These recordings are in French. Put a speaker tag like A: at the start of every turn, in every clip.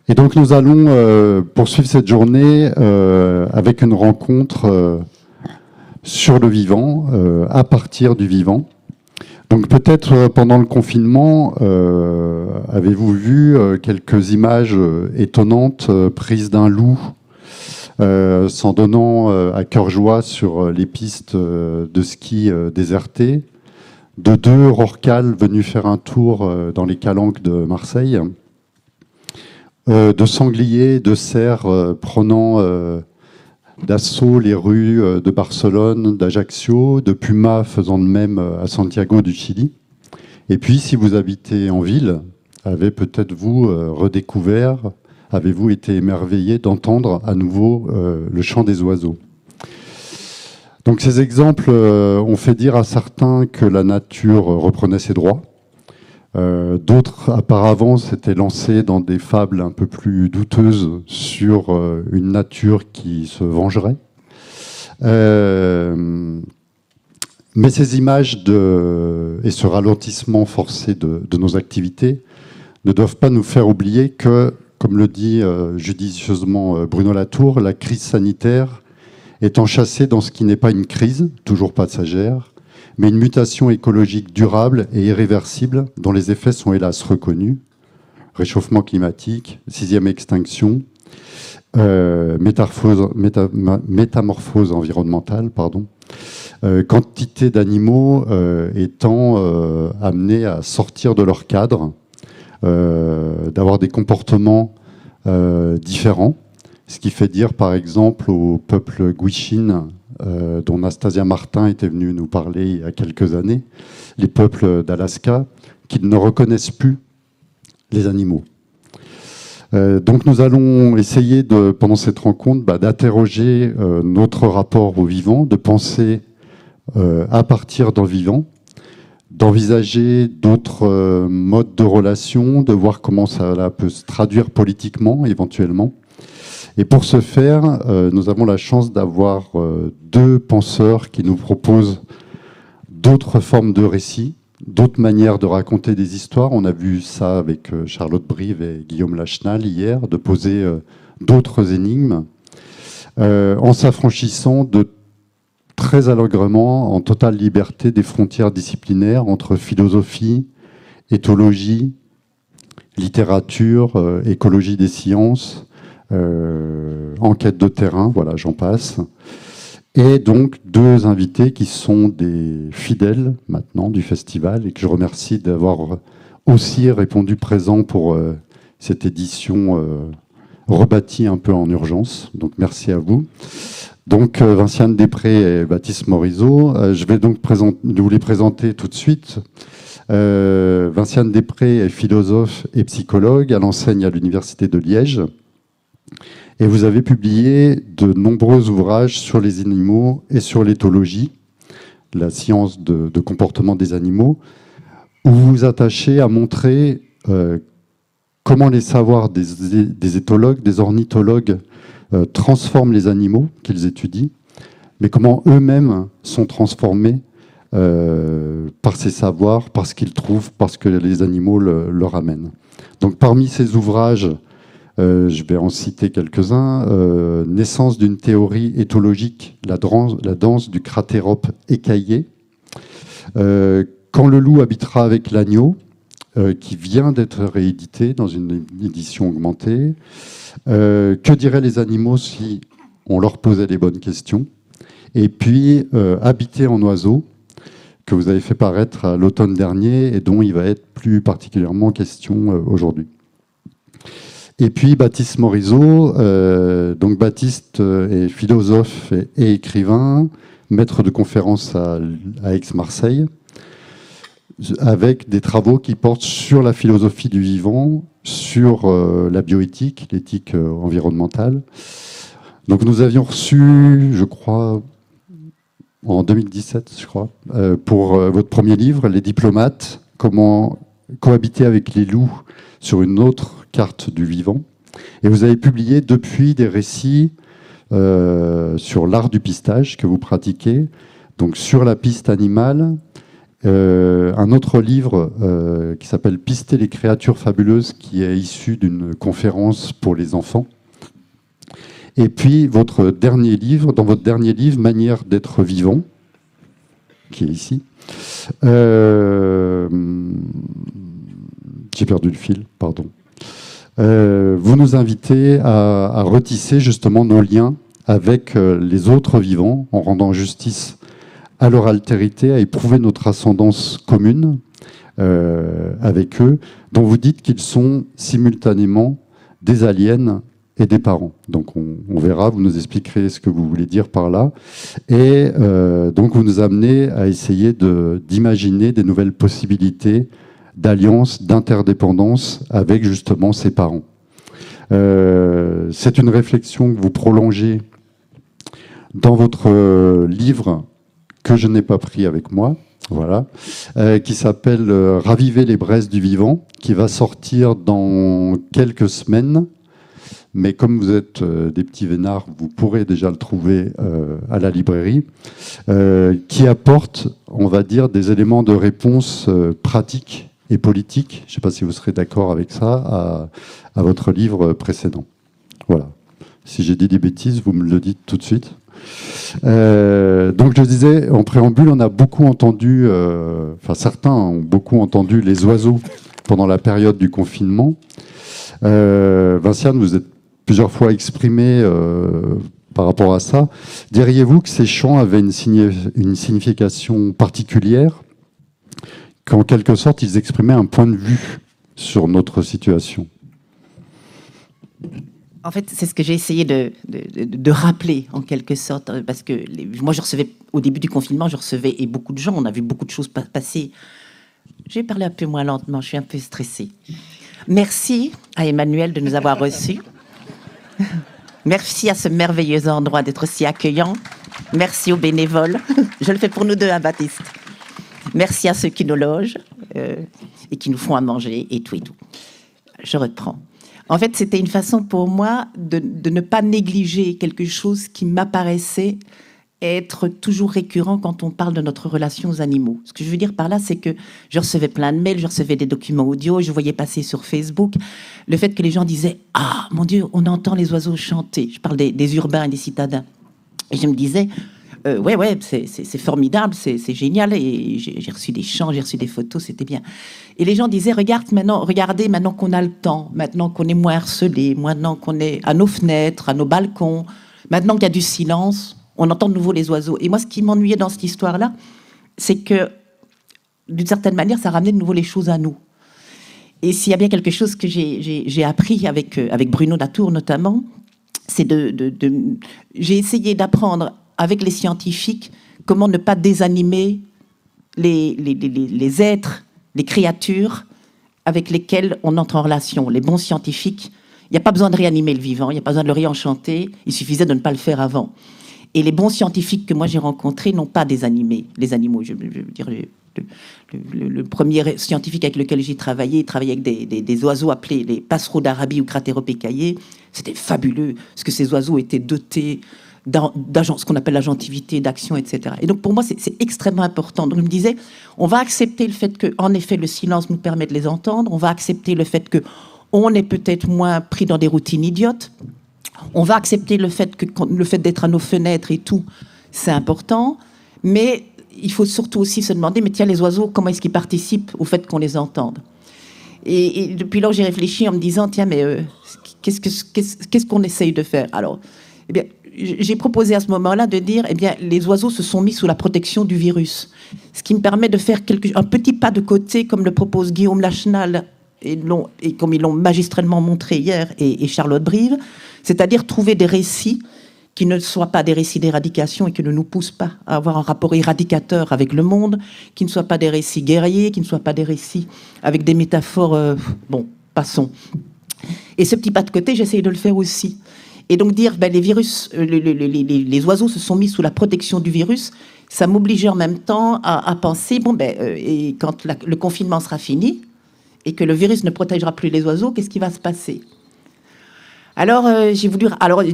A: Et donc nous allons poursuivre cette journée avec une rencontre sur le vivant, à partir du vivant. Donc peut-être pendant le confinement, avez-vous vu quelques images étonnantes prises d'un loup s'en donnant à cœur joie sur les pistes de ski désertées, de deux rorquals venus faire un tour dans les calanques de Marseille, de sangliers, de cerfs prenant d'assaut les rues de Barcelone, d'Ajaccio, de pumas faisant de même à Santiago du Chili. Et puis, si vous habitez en ville, avez peut-être vous redécouvert, avez-vous été émerveillé d'entendre à nouveau le chant des oiseaux. Donc ces exemples ont fait dire à certains que la nature reprenait ses droits. D'autres, apparemment, s'étaient lancés dans des fables un peu plus douteuses sur une nature qui se vengerait. Mais ces images et ce ralentissement forcé de nos activités ne doivent pas nous faire oublier que, comme le dit judicieusement Bruno Latour, la crise sanitaire est enchâssée dans ce qui n'est pas une crise, toujours passagère, mais une mutation écologique durable et irréversible dont les effets sont hélas reconnus. Réchauffement climatique, 6e extinction, métamorphose environnementale, quantité d'animaux étant amenés à sortir de leur cadre, d'avoir des comportements différents, ce qui fait dire par exemple au peuple Gwich'in, dont Nastasia Martin était venue nous parler il y a quelques années, les peuples d'Alaska, qu'ils ne reconnaissent plus les animaux. Donc nous allons essayer, pendant cette rencontre, d'interroger notre rapport au vivant, de penser à partir d'un vivant, d'envisager d'autres modes de relation, de voir comment ça peut se traduire politiquement éventuellement. Et pour ce faire, nous avons la chance d'avoir deux penseurs qui nous proposent d'autres formes de récits, d'autres manières de raconter des histoires. On a vu ça avec Charlotte Brive et Guillaume Lachenal hier, de poser d'autres énigmes, en s'affranchissant de très allègrement, en totale liberté, des frontières disciplinaires entre philosophie, éthologie, littérature, écologie des sciences, enquête de terrain, voilà, j'en passe. Et donc deux invités qui sont des fidèles maintenant du festival et que je remercie d'avoir aussi répondu présent pour cette édition rebâtie un peu en urgence. Donc merci à vous. Donc Vinciane Després et Baptiste Morisot. Je vais donc vous les présenter tout de suite. Vinciane Després est philosophe et psychologue. Elle enseigne à l'Université de Liège. Et vous avez publié de nombreux ouvrages sur les animaux et sur l'éthologie, la science de comportement des animaux, où vous vous attachez à montrer comment les savoirs des éthologues, des ornithologues transforment les animaux qu'ils étudient, mais comment eux-mêmes sont transformés par ces savoirs, par ce qu'ils trouvent, parce que les animaux leur amènent. Donc parmi ces ouvrages, je vais en citer quelques-uns. Naissance d'une théorie éthologique, la danse du cratérope écaillé. Quand le loup habitera avec l'agneau, qui vient d'être réédité dans une édition augmentée. Que diraient les animaux si on leur posait les bonnes questions? Et puis, Habiter en oiseau, que vous avez fait paraître à l'automne dernier et dont il va être plus particulièrement question aujourd'hui. Et puis Baptiste Morisot, donc Baptiste est philosophe et écrivain, maître de conférences à Aix-Marseille, avec des travaux qui portent sur la philosophie du vivant, sur la bioéthique, l'éthique environnementale. Donc nous avions reçu, je crois, en 2017, je crois, pour votre premier livre, Les diplomates, comment cohabiter avec les loups sur une autre carte du vivant. Et vous avez publié depuis des récits sur l'art du pistage que vous pratiquez, donc sur la piste animale Un autre livre qui s'appelle Pister les créatures fabuleuses, qui est issu d'une conférence pour les enfants. Et puis dans votre dernier livre, Manière d'être vivant, qui est ici. J'ai perdu le fil, pardon. Vous nous invitez à retisser justement nos liens avec les autres vivants, en rendant justice à leur altérité, à éprouver notre ascendance commune avec eux, dont vous dites qu'ils sont simultanément des aliens et des parents. Donc on verra, vous nous expliquerez ce que vous voulez dire par là. Et donc vous nous amenez à essayer d'imaginer des nouvelles possibilités d'alliance, d'interdépendance avec justement ces parents. C'est une réflexion que vous prolongez dans votre livre que je n'ai pas pris avec moi, voilà, qui s'appelle Raviver les braises du vivant, qui va sortir dans quelques semaines. Mais comme vous êtes des petits vénards, vous pourrez déjà le trouver à la librairie, qui apporte, on va dire, des éléments de réponse pratiques et politiques. Je ne sais pas si vous serez d'accord avec ça, à votre livre précédent. Voilà. Si j'ai dit des bêtises, vous me le dites tout de suite. Donc je disais, en préambule, on a beaucoup entendu, certains ont beaucoup entendu les oiseaux pendant la période du confinement. Vinciane, vous êtes plusieurs fois exprimé par rapport à ça. Diriez-vous que ces chants avaient une signification particulière, qu'en quelque sorte, ils exprimaient un point de vue sur notre situation?
B: En fait, c'est ce que j'ai essayé de rappeler, en quelque sorte, parce que moi, je recevais, au début du confinement, je recevais, et beaucoup de gens, on a vu beaucoup de choses passer. J'ai parlé un peu moins lentement, je suis un peu stressée. Merci à Emmanuel de nous avoir reçus. Merci à ce merveilleux endroit d'être si accueillant. Merci aux bénévoles. Je le fais pour nous deux, hein, Baptiste. Merci à ceux qui nous logent et qui nous font à manger et tout et tout. Je reprends. En fait, c'était une façon pour moi de ne pas négliger quelque chose qui m'apparaissait être toujours récurrent quand on parle de notre relation aux animaux. Ce que je veux dire par là, c'est que je recevais plein de mails, je recevais des documents audio, je voyais passer sur Facebook le fait que les gens disaient « Ah, mon Dieu, on entend les oiseaux chanter ». Je parle des urbains et des citadins. Et je me disais ouais, c'est formidable, c'est génial. Et j'ai reçu des chants, j'ai reçu des photos, c'était bien. Et les gens disaient, regardez maintenant qu'on a le temps, maintenant qu'on est moins harcelé, maintenant qu'on est à nos fenêtres, à nos balcons, maintenant qu'il y a du silence, on entend de nouveau les oiseaux. Et moi, ce qui m'ennuyait dans cette histoire-là, c'est que, d'une certaine manière, ça ramenait de nouveau les choses à nous. Et s'il y a bien quelque chose que j'ai appris avec Bruno Latour, notamment, c'est j'ai essayé d'apprendre avec les scientifiques comment ne pas désanimer les êtres, les créatures avec lesquelles on entre en relation. Les bons scientifiques, il n'y a pas besoin de réanimer le vivant, il n'y a pas besoin de le réenchanter, il suffisait de ne pas le faire avant. Et les bons scientifiques que moi j'ai rencontrés n'ont pas désanimé les animaux. Je veux dire, le premier scientifique avec lequel j'ai travaillé, il travaillait avec des oiseaux appelés les passereaux d'Arabie ou cratéropécaillés. C'était fabuleux, parce que ces oiseaux étaient dotés ce qu'on appelle l'agentivité, d'action, etc. Et donc pour moi, c'est extrêmement important. Donc je me disais, on va accepter le fait que, en effet, le silence nous permet de les entendre. On va accepter le fait que on est peut-être moins pris dans des routines idiotes. On va accepter le fait d'être à nos fenêtres et tout, c'est important. Mais il faut surtout aussi se demander, mais tiens, les oiseaux, comment est-ce qu'ils participent au fait qu'on les entende? Et depuis lors, j'ai réfléchi en me disant, tiens, mais qu'est-ce qu'on essaye de faire? Alors, eh bien, j'ai proposé à ce moment-là de dire, eh bien, les oiseaux se sont mis sous la protection du virus. Ce qui me permet de faire un petit pas de côté, comme le propose Guillaume Lachenal, et comme ils l'ont magistralement montré hier, et Charlotte Brive, c'est-à-dire trouver des récits qui ne soient pas des récits d'éradication et qui ne nous poussent pas à avoir un rapport éradicateur avec le monde, qui ne soient pas des récits guerriers, qui ne soient pas des récits avec des métaphores... bon, passons. Et ce petit pas de côté, j'essaye de le faire aussi. Et donc dire, ben, les oiseaux se sont mis sous la protection du virus, ça m'obligeait en même temps à penser, bon, ben, et quand le confinement sera fini, et que le virus ne protégera plus les oiseaux, qu'est-ce qui va se passer? Alors,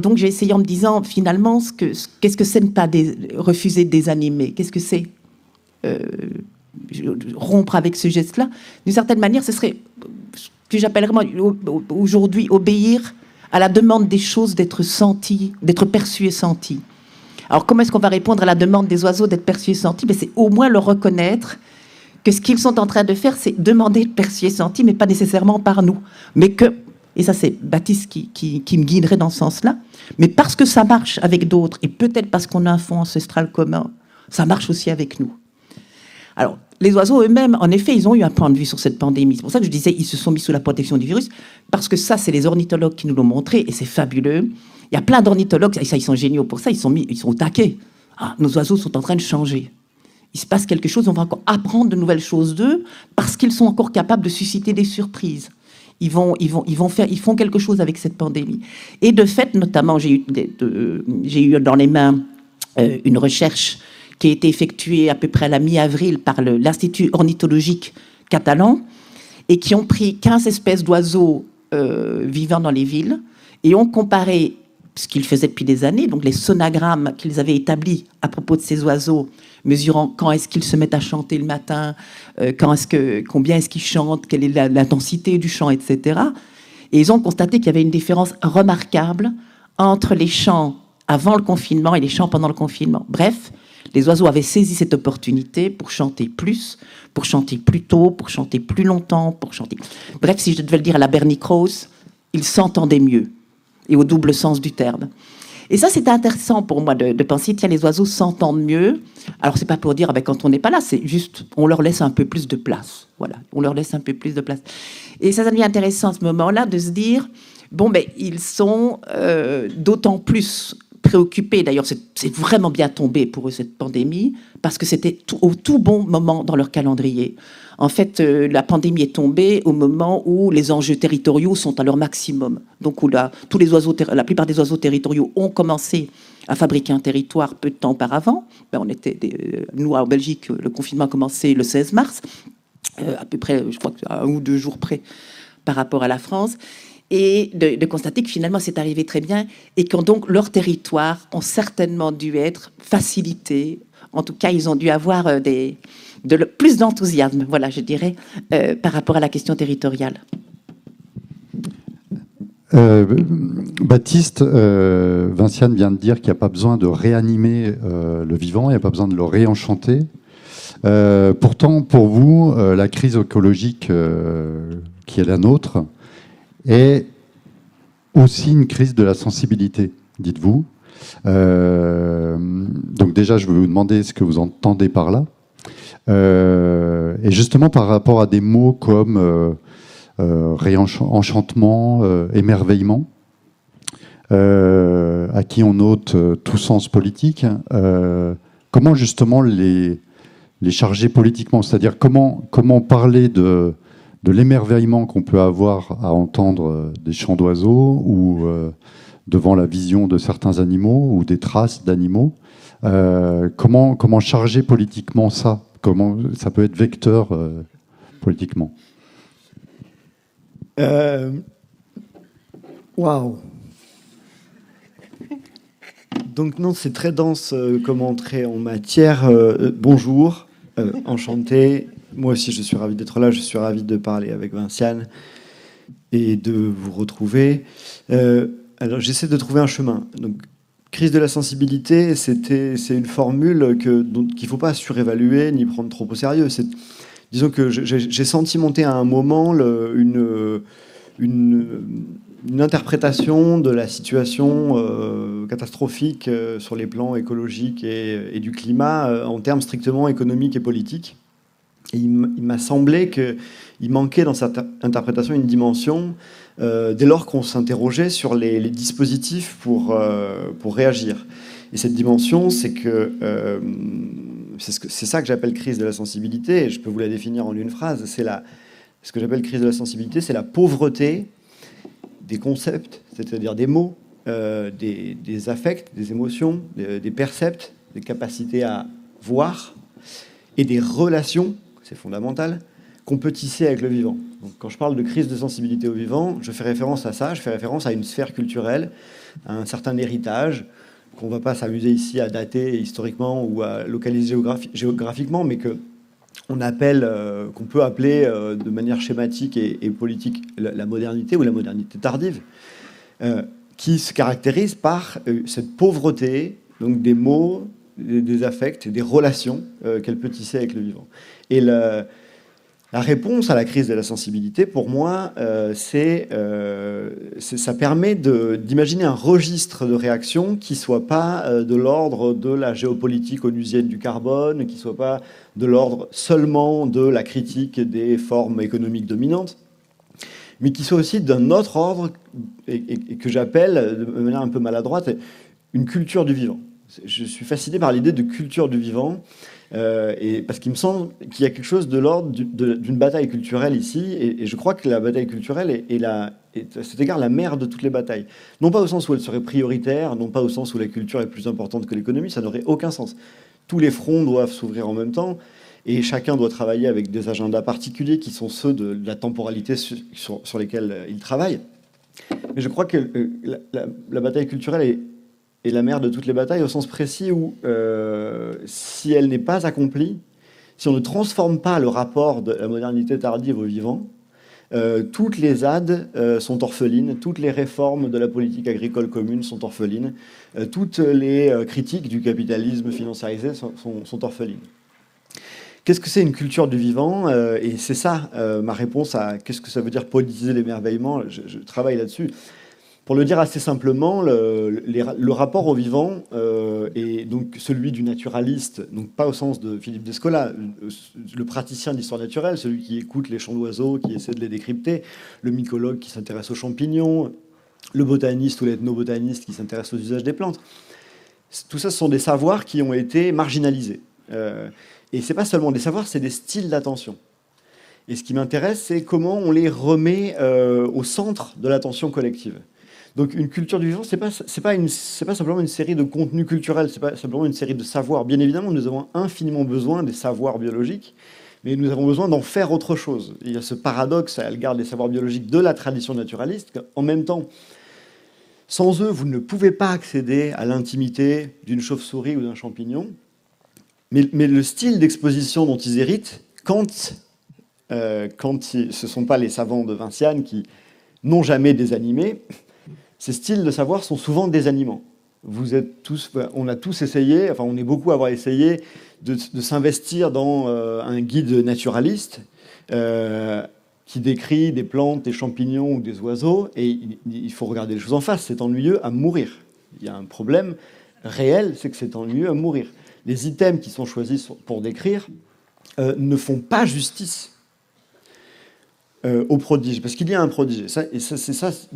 B: donc j'ai essayé en me disant, finalement, qu'est-ce que c'est ne pas refuser de désanimer? Qu'est-ce que c'est? rompre avec ce geste-là. D'une certaine manière, ce serait ce que j'appellerais aujourd'hui obéir à la demande des choses d'être senties, d'être perçues et senties. Alors, comment est-ce qu'on va répondre à la demande des oiseaux d'être perçus et sentis? C'est au moins leur reconnaître que ce qu'ils sont en train de faire, c'est demander d'être perçus et sentis, mais pas nécessairement par nous. Mais que, et ça c'est Baptiste qui me guiderait dans ce sens-là, mais parce que ça marche avec d'autres, et peut-être parce qu'on a un fond ancestral commun, ça marche aussi avec nous. Alors, les oiseaux eux-mêmes, en effet, ils ont eu un point de vue sur cette pandémie. C'est pour ça que je disais, ils se sont mis sous la protection du virus, parce que ça, c'est les ornithologues qui nous l'ont montré, et c'est fabuleux. Il y a plein d'ornithologues, et ça, ils sont géniaux pour ça, ils sont au taquet. Ah, nos oiseaux sont en train de changer. Il se passe quelque chose, on va encore apprendre de nouvelles choses d'eux, parce qu'ils sont encore capables de susciter des surprises. Ils font quelque chose avec cette pandémie. Et de fait, notamment, j'ai eu dans les mains une recherche qui a été effectuée à peu près à la mi-avril par l'Institut ornithologique catalan, et qui ont pris 15 espèces d'oiseaux vivant dans les villes, et ont comparé ce qu'ils faisaient depuis des années, donc les sonagrammes qu'ils avaient établis à propos de ces oiseaux, mesurant quand est-ce qu'ils se mettent à chanter le matin, combien est-ce qu'ils chantent, quelle est l'intensité du chant, etc. Et ils ont constaté qu'il y avait une différence remarquable entre les chants avant le confinement et les chants pendant le confinement. Bref, les oiseaux avaient saisi cette opportunité pour chanter plus tôt, pour chanter plus longtemps, pour chanter... Bref, si je devais le dire à la Bernie Krause, ils s'entendaient mieux, et au double sens du terme. Et ça, c'est intéressant pour moi de penser, tiens, les oiseaux s'entendent mieux. Alors, c'est pas pour dire, quand on n'est pas là, c'est juste, on leur laisse un peu plus de place. Voilà, on leur laisse un peu plus de place. Et ça devient intéressant à ce moment-là de se dire, ils sont d'autant plus préoccupés. D'ailleurs, c'est vraiment bien tombé pour eux, cette pandémie, parce que c'était au tout bon moment dans leur calendrier. En fait, la pandémie est tombée au moment où les enjeux territoriaux sont à leur maximum. Donc, où la plupart des oiseaux territoriaux ont commencé à fabriquer un territoire peu de temps auparavant. Nous, en Belgique, le confinement a commencé le 16 mars, à peu près, je crois, à 1 ou 2 jours près par rapport à la France. Et de constater que finalement, c'est arrivé très bien et que donc leurs territoires ont certainement dû être facilités. En tout cas, ils ont dû avoir plus d'enthousiasme, voilà, je dirais, par rapport à la question territoriale.
A: Baptiste, Vinciane vient de dire qu'il n'y a pas besoin de réanimer le vivant, il n'y a pas besoin de le réenchanter. Pourtant, pour vous, la crise écologique qui est la nôtre est aussi une crise de la sensibilité, dites-vous. Donc déjà, je veux vous demander ce que vous entendez par là. Et justement, par rapport à des mots comme réenchantement, émerveillement, à qui on ôte tout sens politique, comment justement les charger politiquement? C'est-à-dire comment parler de l'émerveillement qu'on peut avoir à entendre des chants d'oiseaux ou devant la vision de certains animaux ou des traces d'animaux. Comment charger politiquement ça? Comment ça peut être vecteur politiquement?
C: Waouh. Donc non, c'est très dense comme entrée en matière. Bonjour, enchanté. Moi aussi, je suis ravi d'être là. Je suis ravi de parler avec Vinciane et de vous retrouver. Alors, j'essaie de trouver un chemin. Donc, crise de la sensibilité, c'est une formule qu'il ne faut pas surévaluer ni prendre trop au sérieux. Disons que j'ai senti monter à un moment une interprétation de la situation catastrophique sur les plans écologiques et du climat en termes strictement économiques et politiques. Et il m'a semblé qu'il manquait dans cette interprétation une dimension dès lors qu'on s'interrogeait sur les dispositifs pour réagir. Et cette dimension, c'est ça que j'appelle crise de la sensibilité, et je peux vous la définir en une phrase. Ce que j'appelle crise de la sensibilité, c'est la pauvreté des concepts, c'est-à-dire des mots, des affects, des émotions, des percepts, des capacités à voir, et des relations, c'est fondamental, qu'on peut tisser avec le vivant. Donc, quand je parle de crise de sensibilité au vivant, je fais référence à ça, je fais référence à une sphère culturelle, à un certain héritage, qu'on ne va pas s'amuser ici à dater historiquement ou à localiser géographiquement, mais que on appelle, qu'on peut appeler de manière schématique et politique la modernité ou la modernité tardive, qui se caractérise par cette pauvreté, donc des mots, des affects et des relations qu'elle peut tisser avec le vivant. Et la réponse à la crise de la sensibilité, pour moi, ça permet d'imaginer un registre de réaction qui ne soit pas de l'ordre de la géopolitique onusienne du carbone, qui ne soit pas de l'ordre seulement de la critique des formes économiques dominantes, mais qui soit aussi d'un autre ordre et que j'appelle, de manière un peu maladroite, une culture du vivant. Je suis fasciné par l'idée de culture du vivant, et parce qu'il me semble qu'il y a quelque chose de l'ordre d'une bataille culturelle ici, et je crois que la bataille culturelle est à cet égard la mère de toutes les batailles. Non pas au sens où elle serait prioritaire, non pas au sens où la culture est plus importante que l'économie, ça n'aurait aucun sens. Tous les fronts doivent s'ouvrir en même temps, et chacun doit travailler avec des agendas particuliers qui sont ceux de la temporalité sur lesquels il travaille. Mais je crois que la bataille culturelle est la mère de toutes les batailles au sens précis où, si elle n'est pas accomplie, si on ne transforme pas le rapport de la modernité tardive au vivant, toutes les ZAD sont orphelines, toutes les réformes de la politique agricole commune sont orphelines, toutes les critiques du capitalisme financiarisé sont orphelines. Qu'est-ce que c'est une culture du vivant? Et c'est ça ma réponse à qu'est-ce que ça veut dire politiser l'émerveillement. Je travaille là-dessus. Pour le dire assez simplement, le rapport au vivant est donc celui du naturaliste, donc pas au sens de Philippe Descola, le praticien d'histoire naturelle, celui qui écoute les chants d'oiseaux, qui essaie de les décrypter, le mycologue qui s'intéresse aux champignons, le botaniste ou l'ethnobotaniste qui s'intéresse aux usages des plantes. Tout ça, ce sont des savoirs qui ont été marginalisés. Et ce n'est pas seulement des savoirs, c'est des styles d'attention. Et ce qui m'intéresse, c'est comment on les remet au centre de l'attention collective. Donc une culture du vivant, c'est pas simplement une série de contenus culturels, c'est pas simplement une série de savoirs. Bien évidemment, nous avons infiniment besoin des savoirs biologiques, mais nous avons besoin d'en faire autre chose. Il y a ce paradoxe à l'égard des savoirs biologiques de la tradition naturaliste, qu'en même temps, sans eux, vous ne pouvez pas accéder à l'intimité d'une chauve-souris ou d'un champignon. Mais le style d'exposition dont ils héritent, quand ce ne sont pas les savants de Vinciane qui n'ont jamais désanimé, ces styles de savoir sont souvent désanimants. On a tous essayé, enfin on est beaucoup à avoir essayé de s'investir dans un guide naturaliste qui décrit des plantes, des champignons ou des oiseaux, et il faut regarder les choses en face, c'est ennuyeux à mourir. Il y a un problème réel, c'est que c'est ennuyeux à mourir. Les items qui sont choisis pour décrire ne font pas justice au prodige, parce qu'il y a un prodige.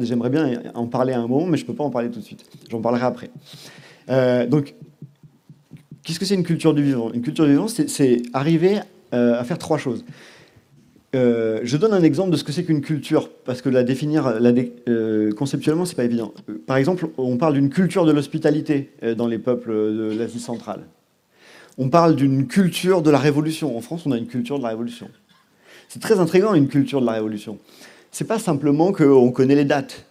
C: J'aimerais bien en parler à un moment, mais je ne peux pas en parler tout de suite. J'en parlerai après. Donc, qu'est-ce que c'est une culture du vivant? Une culture du vivant, c'est arriver à faire trois choses. Je donne un exemple de ce que c'est qu'une culture, parce que la définir conceptuellement, c'est pas évident. Par exemple, on parle d'une culture de l'hospitalité dans les peuples de l'Asie centrale. On parle d'une culture de la Révolution. En France, on a une culture de la Révolution. C'est très intriguant, une culture de la Révolution. C'est pas simplement qu'on connaît les dates.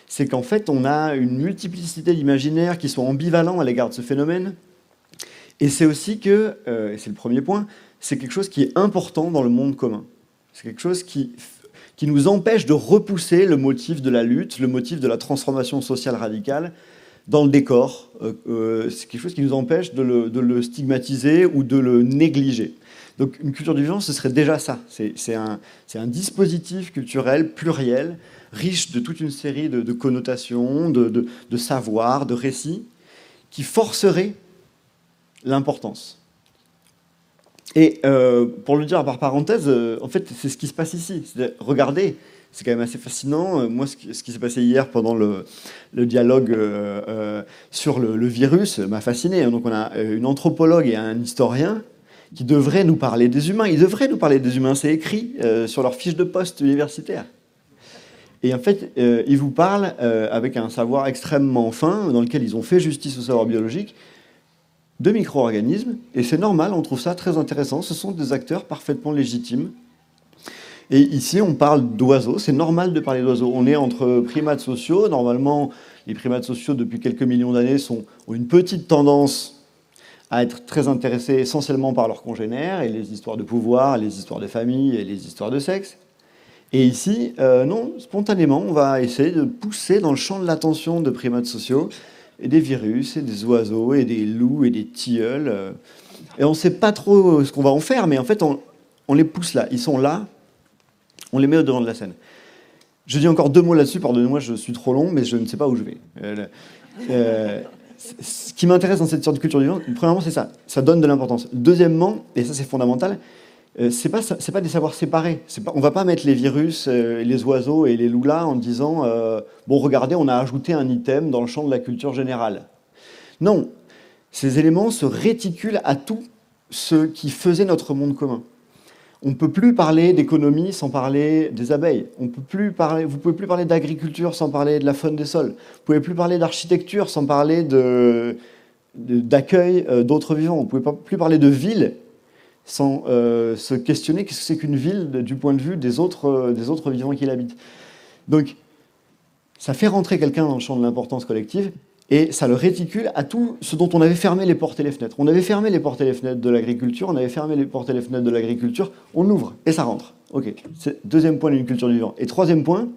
C: C'est qu'en fait, on a une multiplicité d'imaginaires qui sont ambivalents à l'égard de ce phénomène. Et c'est aussi que, et c'est le premier point, c'est quelque chose qui est important dans le monde commun. C'est quelque chose qui nous empêche de repousser le motif de la lutte, le motif de la transformation sociale radicale dans le décor. C'est quelque chose qui nous empêche de le stigmatiser ou de le négliger. Donc une culture du vivant, ce serait déjà ça. C'est un dispositif culturel pluriel, riche de toute une série de connotations, de savoirs, de récits, qui forcerait l'importance. Et pour le dire par parenthèse, en fait, c'est ce qui se passe ici. Regardez, c'est quand même assez fascinant. Moi, ce qui s'est passé hier pendant le dialogue sur le virus m'a fasciné. Donc on a une anthropologue et un historien qui devraient nous parler des humains. Ils devraient nous parler des humains, c'est écrit sur leur fiche de poste universitaire. Et en fait, ils vous parlent avec un savoir extrêmement fin, dans lequel ils ont fait justice au savoir biologique, de micro-organismes, et c'est normal, on trouve ça très intéressant, ce sont des acteurs parfaitement légitimes. Et ici, on parle d'oiseaux, c'est normal de parler d'oiseaux. On est entre primates sociaux, normalement, les primates sociaux, depuis quelques millions d'années, ont une petite tendance à être très intéressés essentiellement par leurs congénères et les histoires de pouvoir, les histoires de famille et les histoires de sexe. Et ici, non, spontanément, on va essayer de pousser dans le champ de l'attention de primates sociaux et des virus et des oiseaux et des loups et des tilleuls. Et on ne sait pas trop ce qu'on va en faire, mais en fait, on les pousse là. Ils sont là, on les met au devant de la scène. Je dis encore 2 mots là-dessus, pardonnez-moi, je suis trop long, mais je ne sais pas où je vais. Ce qui m'intéresse dans cette sorte de culture du vivant, premièrement, c'est ça. Ça donne de l'importance. Deuxièmement, et ça c'est fondamental, c'est pas des savoirs séparés. On ne va pas mettre les virus, les oiseaux et les loups là en disant bon, regardez, on a ajouté un item dans le champ de la culture générale. Non, ces éléments se réticulent à tout ce qui faisait notre monde commun. On ne peut plus parler d'économie sans parler des abeilles. Vous ne pouvez plus parler d'agriculture sans parler de la faune des sols. Vous ne pouvez plus parler d'architecture sans parler d'accueil d'autres vivants. Vous ne pouvez plus parler de ville sans se questionner qu'est-ce que c'est qu'une ville du point de vue des autres vivants qui l'habitent. Donc, ça fait rentrer quelqu'un dans le champ de l'importance collective et ça le réticule à tout ce dont on avait fermé les portes et les fenêtres. On avait fermé les portes et les fenêtres de l'agriculture, on avait fermé les portes et les fenêtres de l'agriculture, on ouvre et ça rentre. Ok, c'est deuxième point d'une culture du vivant. Et troisième point,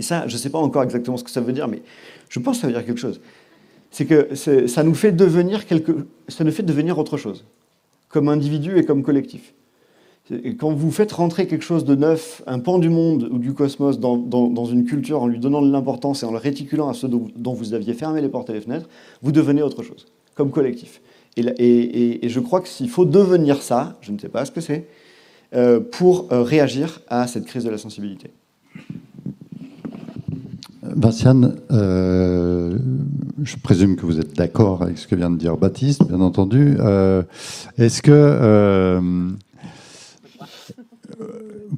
C: et ça, je ne sais pas encore exactement ce que ça veut dire, mais je pense que ça veut dire quelque chose. C'est que ça nous fait devenir autre chose, comme individu et comme collectif. Et quand vous faites rentrer quelque chose de neuf, un pan du monde ou du cosmos dans une culture en lui donnant de l'importance et en le réticulant à ceux dont vous aviez fermé les portes et les fenêtres, vous devenez autre chose, comme collectif. Et je crois qu'il faut devenir ça, je ne sais pas ce que c'est, pour réagir à cette crise de la sensibilité.
A: Vinciane, je présume que vous êtes d'accord avec ce que vient de dire Baptiste, bien entendu. Est-ce que,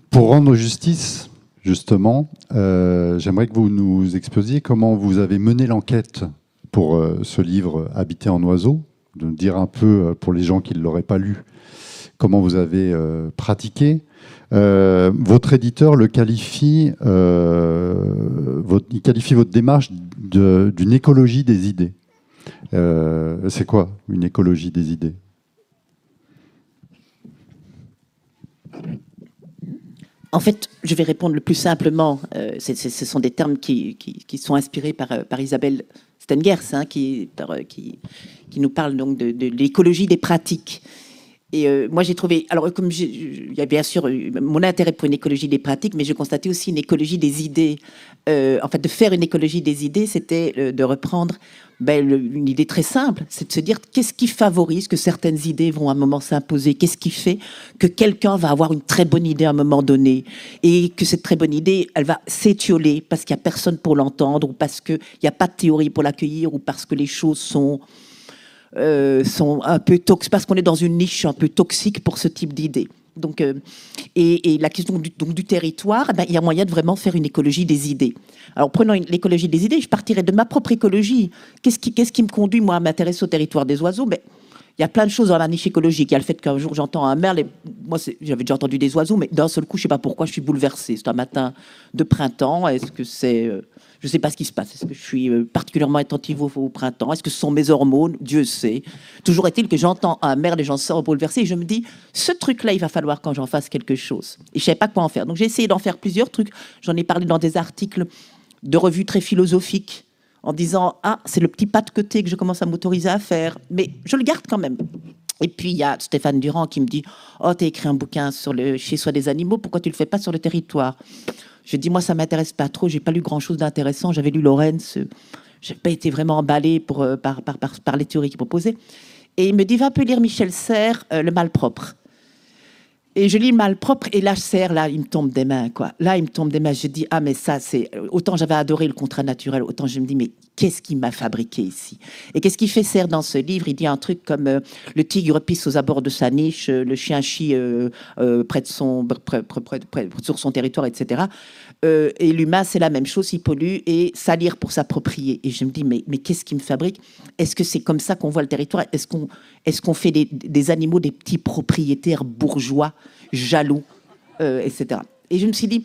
A: pour rendre justice, justement, j'aimerais que vous nous exposiez comment vous avez mené l'enquête pour ce livre « Habiter en oiseau », de dire un peu, pour les gens qui ne l'auraient pas lu, comment vous avez pratiqué. Votre éditeur il qualifie votre démarche d'une écologie des idées. C'est quoi une écologie des idées ?
B: En fait, je vais répondre le plus simplement. Ce sont des termes qui sont inspirés par Isabelle Stengers, hein, qui nous parle donc de l'écologie des pratiques. Et moi, j'ai trouvé... Alors, il y a bien sûr mon intérêt pour une écologie des pratiques, mais je constatais aussi une écologie des idées. En fait, de faire une écologie des idées, c'était de reprendre une idée très simple, c'est de se dire qu'est-ce qui favorise que certaines idées vont à un moment s'imposer, qu'est-ce qui fait que quelqu'un va avoir une très bonne idée à un moment donné, et que cette très bonne idée, elle va s'étioler parce qu'il n'y a personne pour l'entendre, ou parce qu'il n'y a pas de théorie pour l'accueillir, ou parce que les choses sont un peu toxiques, parce qu'on est dans une niche un peu toxique pour ce type d'idée. Donc, et la question du territoire, il y a moyen de vraiment faire une écologie des idées. Alors, prenons l'écologie des idées, je partirais de ma propre écologie. Qu'est-ce qui me conduit, moi, à m'intéresser au territoire des oiseaux ? Il y a plein de choses dans la niche écologique. Il y a le fait qu'un jour, j'entends un merle, et moi, j'avais déjà entendu des oiseaux, mais d'un seul coup, je ne sais pas pourquoi, je suis bouleversée. C'est un matin de printemps. Est-ce que c'est... je ne sais pas ce qui se passe. Est-ce que je suis particulièrement attentive au printemps ? Est-ce que ce sont mes hormones ? Dieu sait. Toujours est-il que j'entends un merle et j'en sors bouleversée et je me dis, ce truc-là, il va falloir quand j'en fasse quelque chose. Et je ne savais pas quoi en faire. Donc j'ai essayé d'en faire plusieurs trucs. J'en ai parlé dans des articles de revues très philosophiques en disant, c'est le petit pas de côté que je commence à m'autoriser à faire. Mais je le garde quand même. Et puis, il y a Stéphane Durand qui me dit, tu as écrit un bouquin sur le chez-soi des animaux, pourquoi tu ne le fais pas sur le territoire ? Je dis, moi, ça ne m'intéresse pas trop. Je n'ai pas lu grand-chose d'intéressant. J'avais lu Lorenz. Je n'ai pas été vraiment emballée par les théories qu'il proposait. Et il me dit, va un peu lire Michel Serres, Le Malpropre. Et je lis Le Malpropre, et là, Serres, là, il me tombe des mains, quoi. Là, il me tombe des mains. Je dis, mais ça, c'est... Autant j'avais adoré le contrat naturel, autant je me dis, mais qu'est-ce qui m'a fabriqué ici ? Et qu'est-ce qu'il fait Serres dans ce livre ? Il dit un truc comme le tigre pisse aux abords de sa niche, le chien chie sur son territoire, etc. Et l'humain, c'est la même chose, il pollue et salir pour s'approprier. Et je me dis, mais qu'est-ce qui me fabrique ? Est-ce que c'est comme ça qu'on voit le territoire ? Est-ce qu'on fait des animaux, des petits propriétaires bourgeois, jaloux, etc. Et je me suis dit,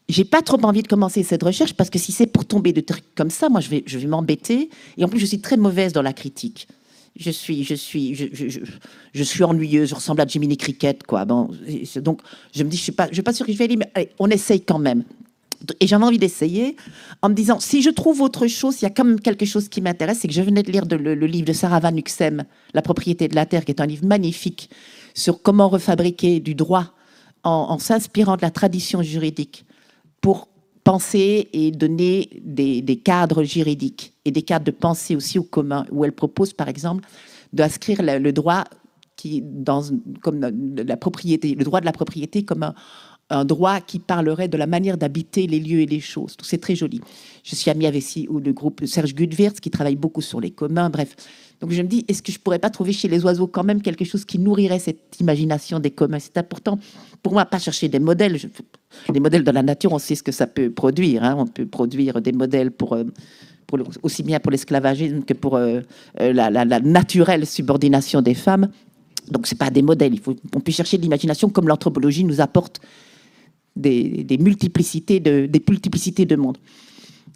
B: j'ai pas trop envie de commencer cette recherche parce que si c'est pour tomber de trucs comme ça, moi, je vais m'embêter. Et en plus, je suis très mauvaise dans la critique. je suis ennuyeuse, je ressemble à Jiminy Cricket, quoi. Bon, donc, je me dis, je suis pas sûre que je vais aller, mais allez, on essaye quand même. Et j'avais envie d'essayer en me disant, si je trouve autre chose, il y a quand même quelque chose qui m'intéresse, c'est que je venais de lire le livre de Sarah Van Uxem, La propriété de la terre, qui est un livre magnifique sur comment refabriquer du droit en s'inspirant de la tradition juridique pour penser et donner des cadres juridiques et des cadres de pensée aussi au commun, où elle propose par exemple d'inscrire le droit comme la propriété, le droit de la propriété comme un droit qui parlerait de la manière d'habiter les lieux et les choses. C'est très joli. Je suis amie avec le groupe Serge Gudwirtz qui travaille beaucoup sur les communs, bref. Donc je me dis, est-ce que je pourrais pas trouver chez les oiseaux quand même quelque chose qui nourrirait cette imagination des communs? C'est important pour moi, pas chercher des modèles. Les modèles de la nature, on sait ce que ça peut produire. Hein. On peut produire des modèles aussi bien pour l'esclavagisme que pour la naturelle subordination des femmes. Donc c'est pas des modèles. On peut chercher de l'imagination comme l'anthropologie nous apporte des multiplicités de mondes.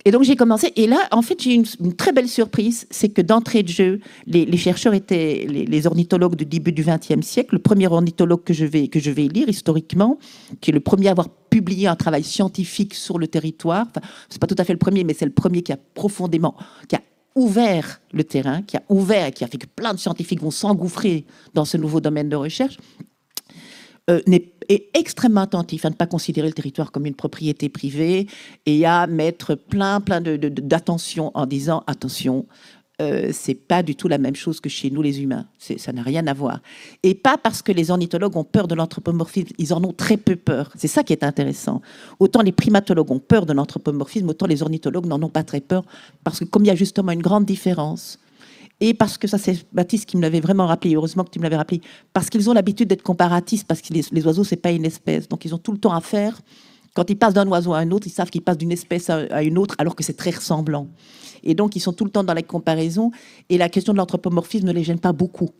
B: Et donc j'ai commencé, et là en fait j'ai eu une très belle surprise, c'est que d'entrée de jeu, les chercheurs étaient les ornithologues du début du XXe siècle. Le premier ornithologue que je vais lire historiquement, qui est le premier à avoir publié un travail scientifique sur le territoire, enfin, c'est pas tout à fait le premier, mais c'est le premier qui a ouvert le terrain, qui a fait que plein de scientifiques vont s'engouffrer dans ce nouveau domaine de recherche, est extrêmement attentif à ne pas considérer le territoire comme une propriété privée et à mettre plein d'attention en disant attention, c'est pas du tout la même chose que chez nous les humains, ça n'a rien à voir. Et pas parce que les ornithologues ont peur de l'anthropomorphisme, ils en ont très peu peur. C'est ça qui est intéressant. Autant les primatologues ont peur de l'anthropomorphisme, autant les ornithologues n'en ont pas très peur, parce que comme il y a justement une grande différence. Et parce que ça, c'est Baptiste qui me l'avait vraiment rappelé, heureusement que tu me l'avais rappelé, parce qu'ils ont l'habitude d'être comparatistes, parce que les oiseaux, c'est pas une espèce. Donc, ils ont tout le temps à faire. Quand ils passent d'un oiseau à un autre, ils savent qu'ils passent d'une espèce à une autre, alors que c'est très ressemblant. Et donc, ils sont tout le temps dans la comparaison. Et la question de l'anthropomorphisme ne les gêne pas beaucoup.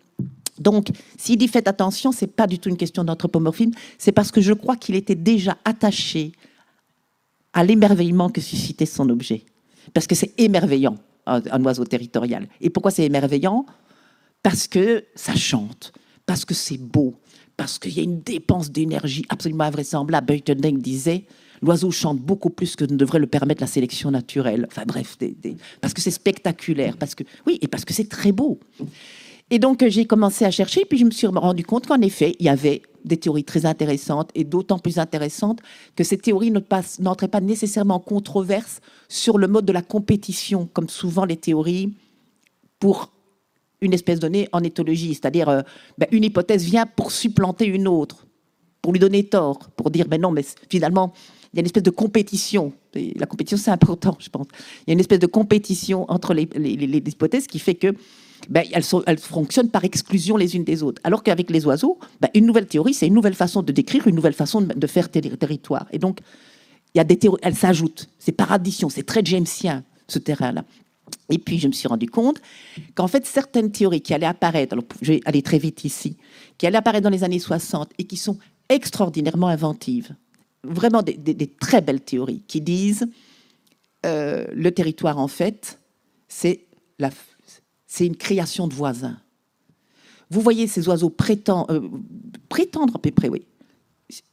B: Donc, s'il dit faites attention, c'est pas du tout une question d'anthropomorphisme. C'est parce que je crois qu'il était déjà attaché à l'émerveillement que suscitait son objet. Parce que c'est émerveillant. Un oiseau territorial. Et pourquoi c'est émerveillant? Parce que ça chante, parce que c'est beau, parce qu'il y a une dépense d'énergie absolument invraisemblable. Buitending disait, l'oiseau chante beaucoup plus que ne devrait le permettre la sélection naturelle. Enfin bref, parce que c'est spectaculaire, parce que c'est très beau. Et donc j'ai commencé à chercher, puis je me suis rendu compte qu'en effet, il y avait des théories très intéressantes et d'autant plus intéressantes que ces théories n'entraient pas nécessairement en controverse sur le mode de la compétition, comme souvent les théories pour une espèce donnée en éthologie, c'est-à-dire une hypothèse vient pour supplanter une autre, pour lui donner tort, pour dire non, mais finalement, il y a une espèce de compétition. Et la compétition, c'est important, je pense. Il y a une espèce de compétition entre les hypothèses qui fait que elles fonctionnent par exclusion les unes des autres. Alors qu'avec les oiseaux, une nouvelle théorie, c'est une nouvelle façon de décrire, une nouvelle façon de faire territoire. Et donc, il y a des théories, elles s'ajoutent. C'est par addition, c'est très jamesien, ce terrain-là. Et puis, je me suis rendu compte qu'en fait, certaines théories qui allaient apparaître, alors je vais aller très vite ici, qui allaient apparaître dans les années 60 et qui sont extraordinairement inventives, vraiment des très belles théories, qui disent le territoire, en fait, c'est une création de voisins. Vous voyez ces oiseaux prétendre à peu près, oui,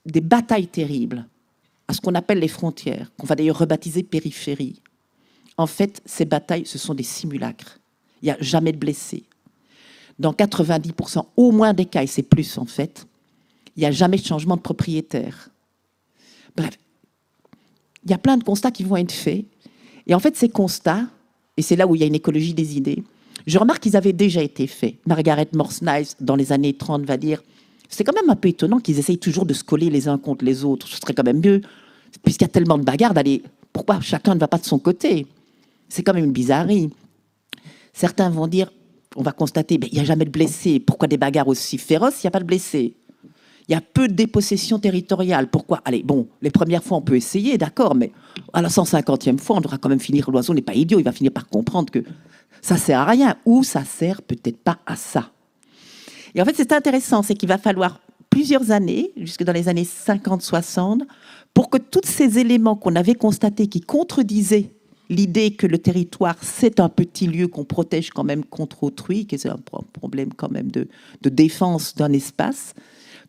B: des batailles terribles à ce qu'on appelle les frontières, qu'on va d'ailleurs rebaptiser périphérie. En fait, ces batailles, ce sont des simulacres. Il n'y a jamais de blessés. Dans 90% au moins des cas, et c'est plus en fait, il n'y a jamais de changement de propriétaire. Bref, il y a plein de constats qui vont être faits. Et en fait, ces constats, et c'est là où il y a une écologie des idées, je remarque qu'ils avaient déjà été faits. Margaret Morse-Niles, dans les années 30, va dire c'est quand même un peu étonnant qu'ils essayent toujours de se coller les uns contre les autres. Ce serait quand même mieux, puisqu'il y a tellement de bagarres, d'aller. Pourquoi chacun ne va pas de son côté? C'est quand même une bizarrerie. Certains vont dire on va constater il n'y a jamais de blessés. Pourquoi des bagarres aussi féroces s'il n'y a pas de blessés? Il y a peu de dépossession territoriale. Pourquoi? Allez, bon, les premières fois, on peut essayer, d'accord, mais à la 150e fois, on devra quand même finir. L'oiseau n'est pas idiot, il va finir par comprendre que ça sert à rien, ou ça sert peut-être pas à ça. Et en fait, c'est intéressant, c'est qu'il va falloir plusieurs années, jusque dans les années 50-60, pour que tous ces éléments qu'on avait constatés qui contredisaient l'idée que le territoire, c'est un petit lieu qu'on protège quand même contre autrui, que c'est un problème quand même de défense d'un espace,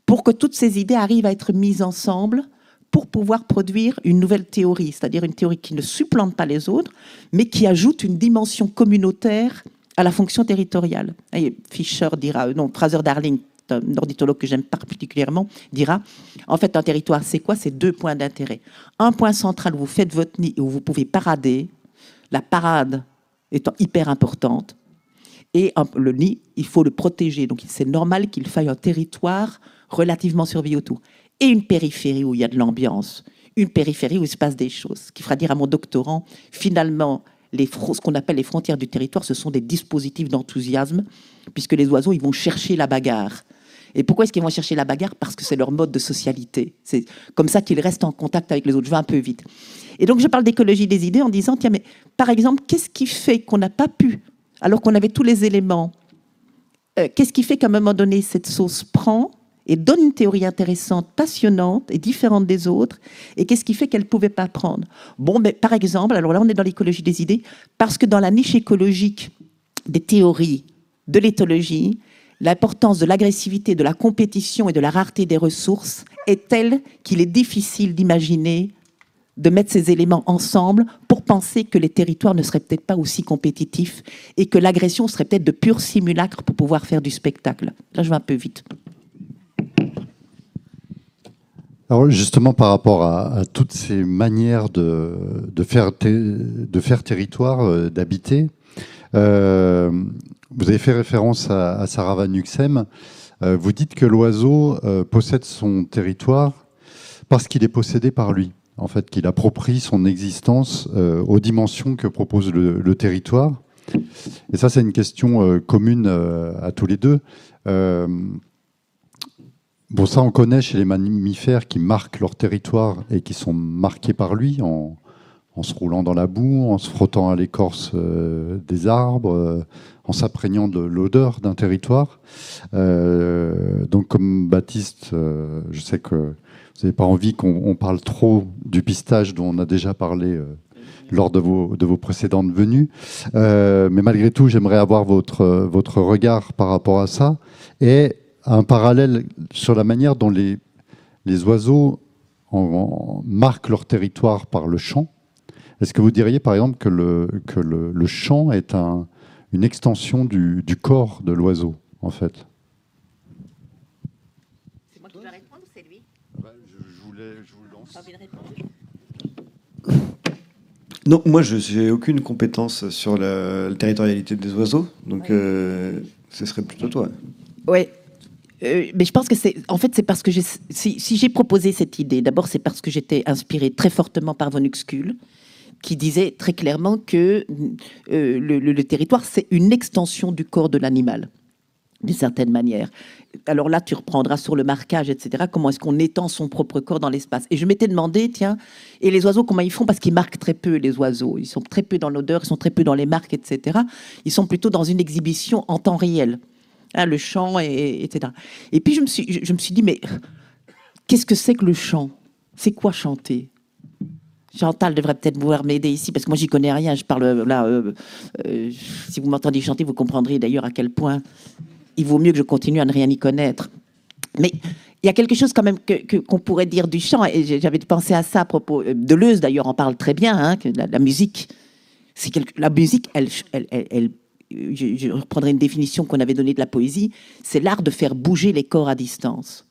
B: pour que toutes ces idées arrivent à être mises ensemble pour pouvoir produire une nouvelle théorie, c'est-à-dire une théorie qui ne supplante pas les autres, mais qui ajoute une dimension communautaire à la fonction territoriale. Et Fischer dira, non, Fraser Darling, un ornithologue que j'aime particulièrement, dira, en fait, un territoire, c'est quoi? C'est 2 points d'intérêt. Un point central où vous faites votre nid et où vous pouvez parader, la parade étant hyper importante, et le nid, il faut le protéger. Donc, c'est normal qu'il faille un territoire relativement surveillé autour. Et une périphérie où il y a de l'ambiance, une périphérie où il se passe des choses. Ce qui fera dire à mon doctorant, finalement, ce qu'on appelle les frontières du territoire, ce sont des dispositifs d'enthousiasme, puisque les oiseaux, ils vont chercher la bagarre. Et pourquoi est-ce qu'ils vont chercher la bagarre? Parce que c'est leur mode de socialité. C'est comme ça qu'ils restent en contact avec les autres. Je vais un peu vite. Et donc, je parle d'écologie des idées en disant, tiens, mais par exemple, qu'est-ce qui fait qu'on n'a pas pu, alors qu'on avait tous les éléments, qu'est-ce qui fait qu'à un moment donné, cette sauce prend et donne une théorie intéressante, passionnante et différente des autres, et qu'est-ce qui fait qu'elle ne pouvait pas prendre? Bon, mais par exemple, alors là, on est dans l'écologie des idées, parce que dans la niche écologique des théories de l'éthologie, l'importance de l'agressivité, de la compétition et de la rareté des ressources est telle qu'il est difficile d'imaginer de mettre ces éléments ensemble pour penser que les territoires ne seraient peut-être pas aussi compétitifs et que l'agression serait peut-être de purs simulacres pour pouvoir faire du spectacle. Là, je vais un peu vite.
A: Alors justement, par rapport à toutes ces manières de faire territoire, d'habiter, vous avez fait référence à Sarah Van Huxem. Vous dites que l'oiseau possède son territoire parce qu'il est possédé par lui. En fait, qu'il approprie son existence aux dimensions que propose le territoire. Et ça, c'est une question commune à tous les deux. Bon, ça, on connaît chez les mammifères qui marquent leur territoire et qui sont marqués par lui en se roulant dans la boue, en se frottant à l'écorce des arbres, en s'imprégnant de l'odeur d'un territoire. Donc, comme Baptiste, je sais que vous n'avez pas envie qu'on parle trop du pistage dont on a déjà parlé lors de vos précédentes venues. Mais malgré tout, j'aimerais avoir votre regard par rapport à ça. Et un parallèle sur la manière dont les oiseaux marquent leur territoire par le chant. Est-ce que vous diriez, par exemple, que le chant est une extension du corps de l'oiseau, en fait?
B: C'est moi qui dois répondre ou c'est lui?
A: Je vous lance.
C: Non, moi, je n'ai aucune compétence sur la territorialité des oiseaux, donc ce serait plutôt toi.
B: Oui. Mais je pense que c'est parce que si j'ai proposé cette idée, d'abord c'est parce que j'étais inspirée très fortement par von Uxküll, qui disait très clairement que le territoire, c'est une extension du corps de l'animal, d'une certaine manière. Alors là, tu reprendras sur le marquage, etc. Comment est-ce qu'on étend son propre corps dans l'espace? Et je m'étais demandé, tiens, et les oiseaux, comment ils font? Parce qu'ils marquent très peu, les oiseaux. Ils sont très peu dans l'odeur, ils sont très peu dans les marques, etc. Ils sont plutôt dans une exhibition en temps réel. Hein, le chant, etc. Et puis je me suis dit, mais qu'est-ce que c'est que le chant? C'est quoi chanter? Chantal devrait peut-être pouvoir m'aider ici, parce que moi, j'y connais rien. Je parle là. Si vous m'entendez chanter, vous comprendrez d'ailleurs à quel point il vaut mieux que je continue à ne rien y connaître. Mais il y a quelque chose quand même qu'on pourrait dire du chant, et j'avais pensé à ça à propos. Deleuze, d'ailleurs, en parle très bien, hein, que la musique, la musique, elle je reprendrai une définition qu'on avait donnée de la poésie, c'est l'art de faire bouger les corps à distance.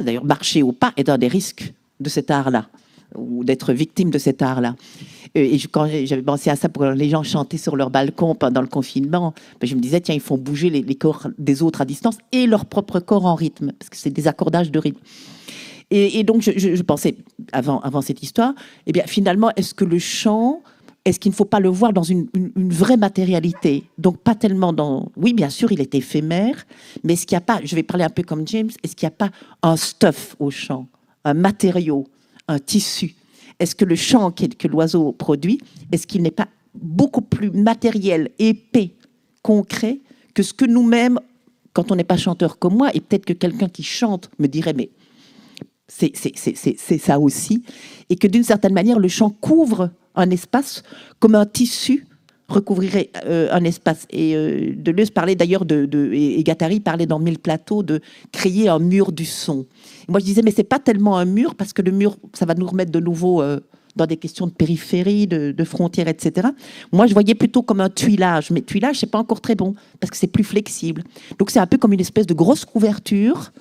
B: D'ailleurs, marcher au pas est un des risques de cet art-là, ou d'être victime de cet art-là. Et quand j'avais pensé à ça pour les gens chanter sur leur balcon pendant le confinement, je me disais, tiens, ils font bouger les corps des autres à distance et leur propre corps en rythme, parce que c'est des accordages de rythme. Et donc, je pensais, avant cette histoire, eh bien, finalement, est-ce que le chant... Est-ce qu'il ne faut pas le voir dans une vraie matérialité? Donc, pas tellement dans... Oui, bien sûr, il est éphémère, mais est-ce qu'il n'y a pas... Je vais parler un peu comme James. Est-ce qu'il n'y a pas un stuff au chant, un matériau, un tissu? Est-ce que le chant que l'oiseau produit, est-ce qu'il n'est pas beaucoup plus matériel, épais, concret que ce que nous-mêmes, quand on n'est pas chanteur comme moi, et peut-être que quelqu'un qui chante me dirait, mais c'est ça aussi, et que d'une certaine manière, le chant couvre un espace comme un tissu recouvrirait un espace. Et Deleuze parlait d'ailleurs et Guattari parlait dans Mille plateaux de créer un mur du son. Et moi, je disais, mais c'est pas tellement un mur, parce que le mur, ça va nous remettre de nouveau dans des questions de périphérie, de frontières, etc. Moi, je voyais plutôt comme un tuilage. Mais tuilage, c'est pas encore très bon, parce que c'est plus flexible. Donc, c'est un peu comme une espèce de grosse couverture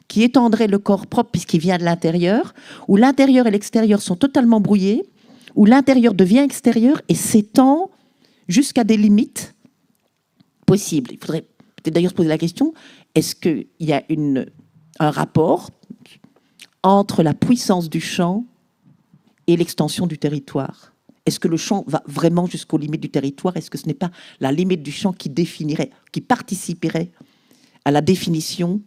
B: qui étendrait le corps propre, puisqu'il vient de l'intérieur, où l'intérieur et l'extérieur sont totalement brouillés, où l'intérieur devient extérieur et s'étend jusqu'à des limites possibles. Il faudrait peut-être d'ailleurs se poser la question, est-ce qu'il y a un rapport entre la puissance du champ et l'extension du territoire? Est-ce que le champ va vraiment jusqu'aux limites du territoire? Est-ce que ce n'est pas la limite du champ qui définirait, qui participerait à la définition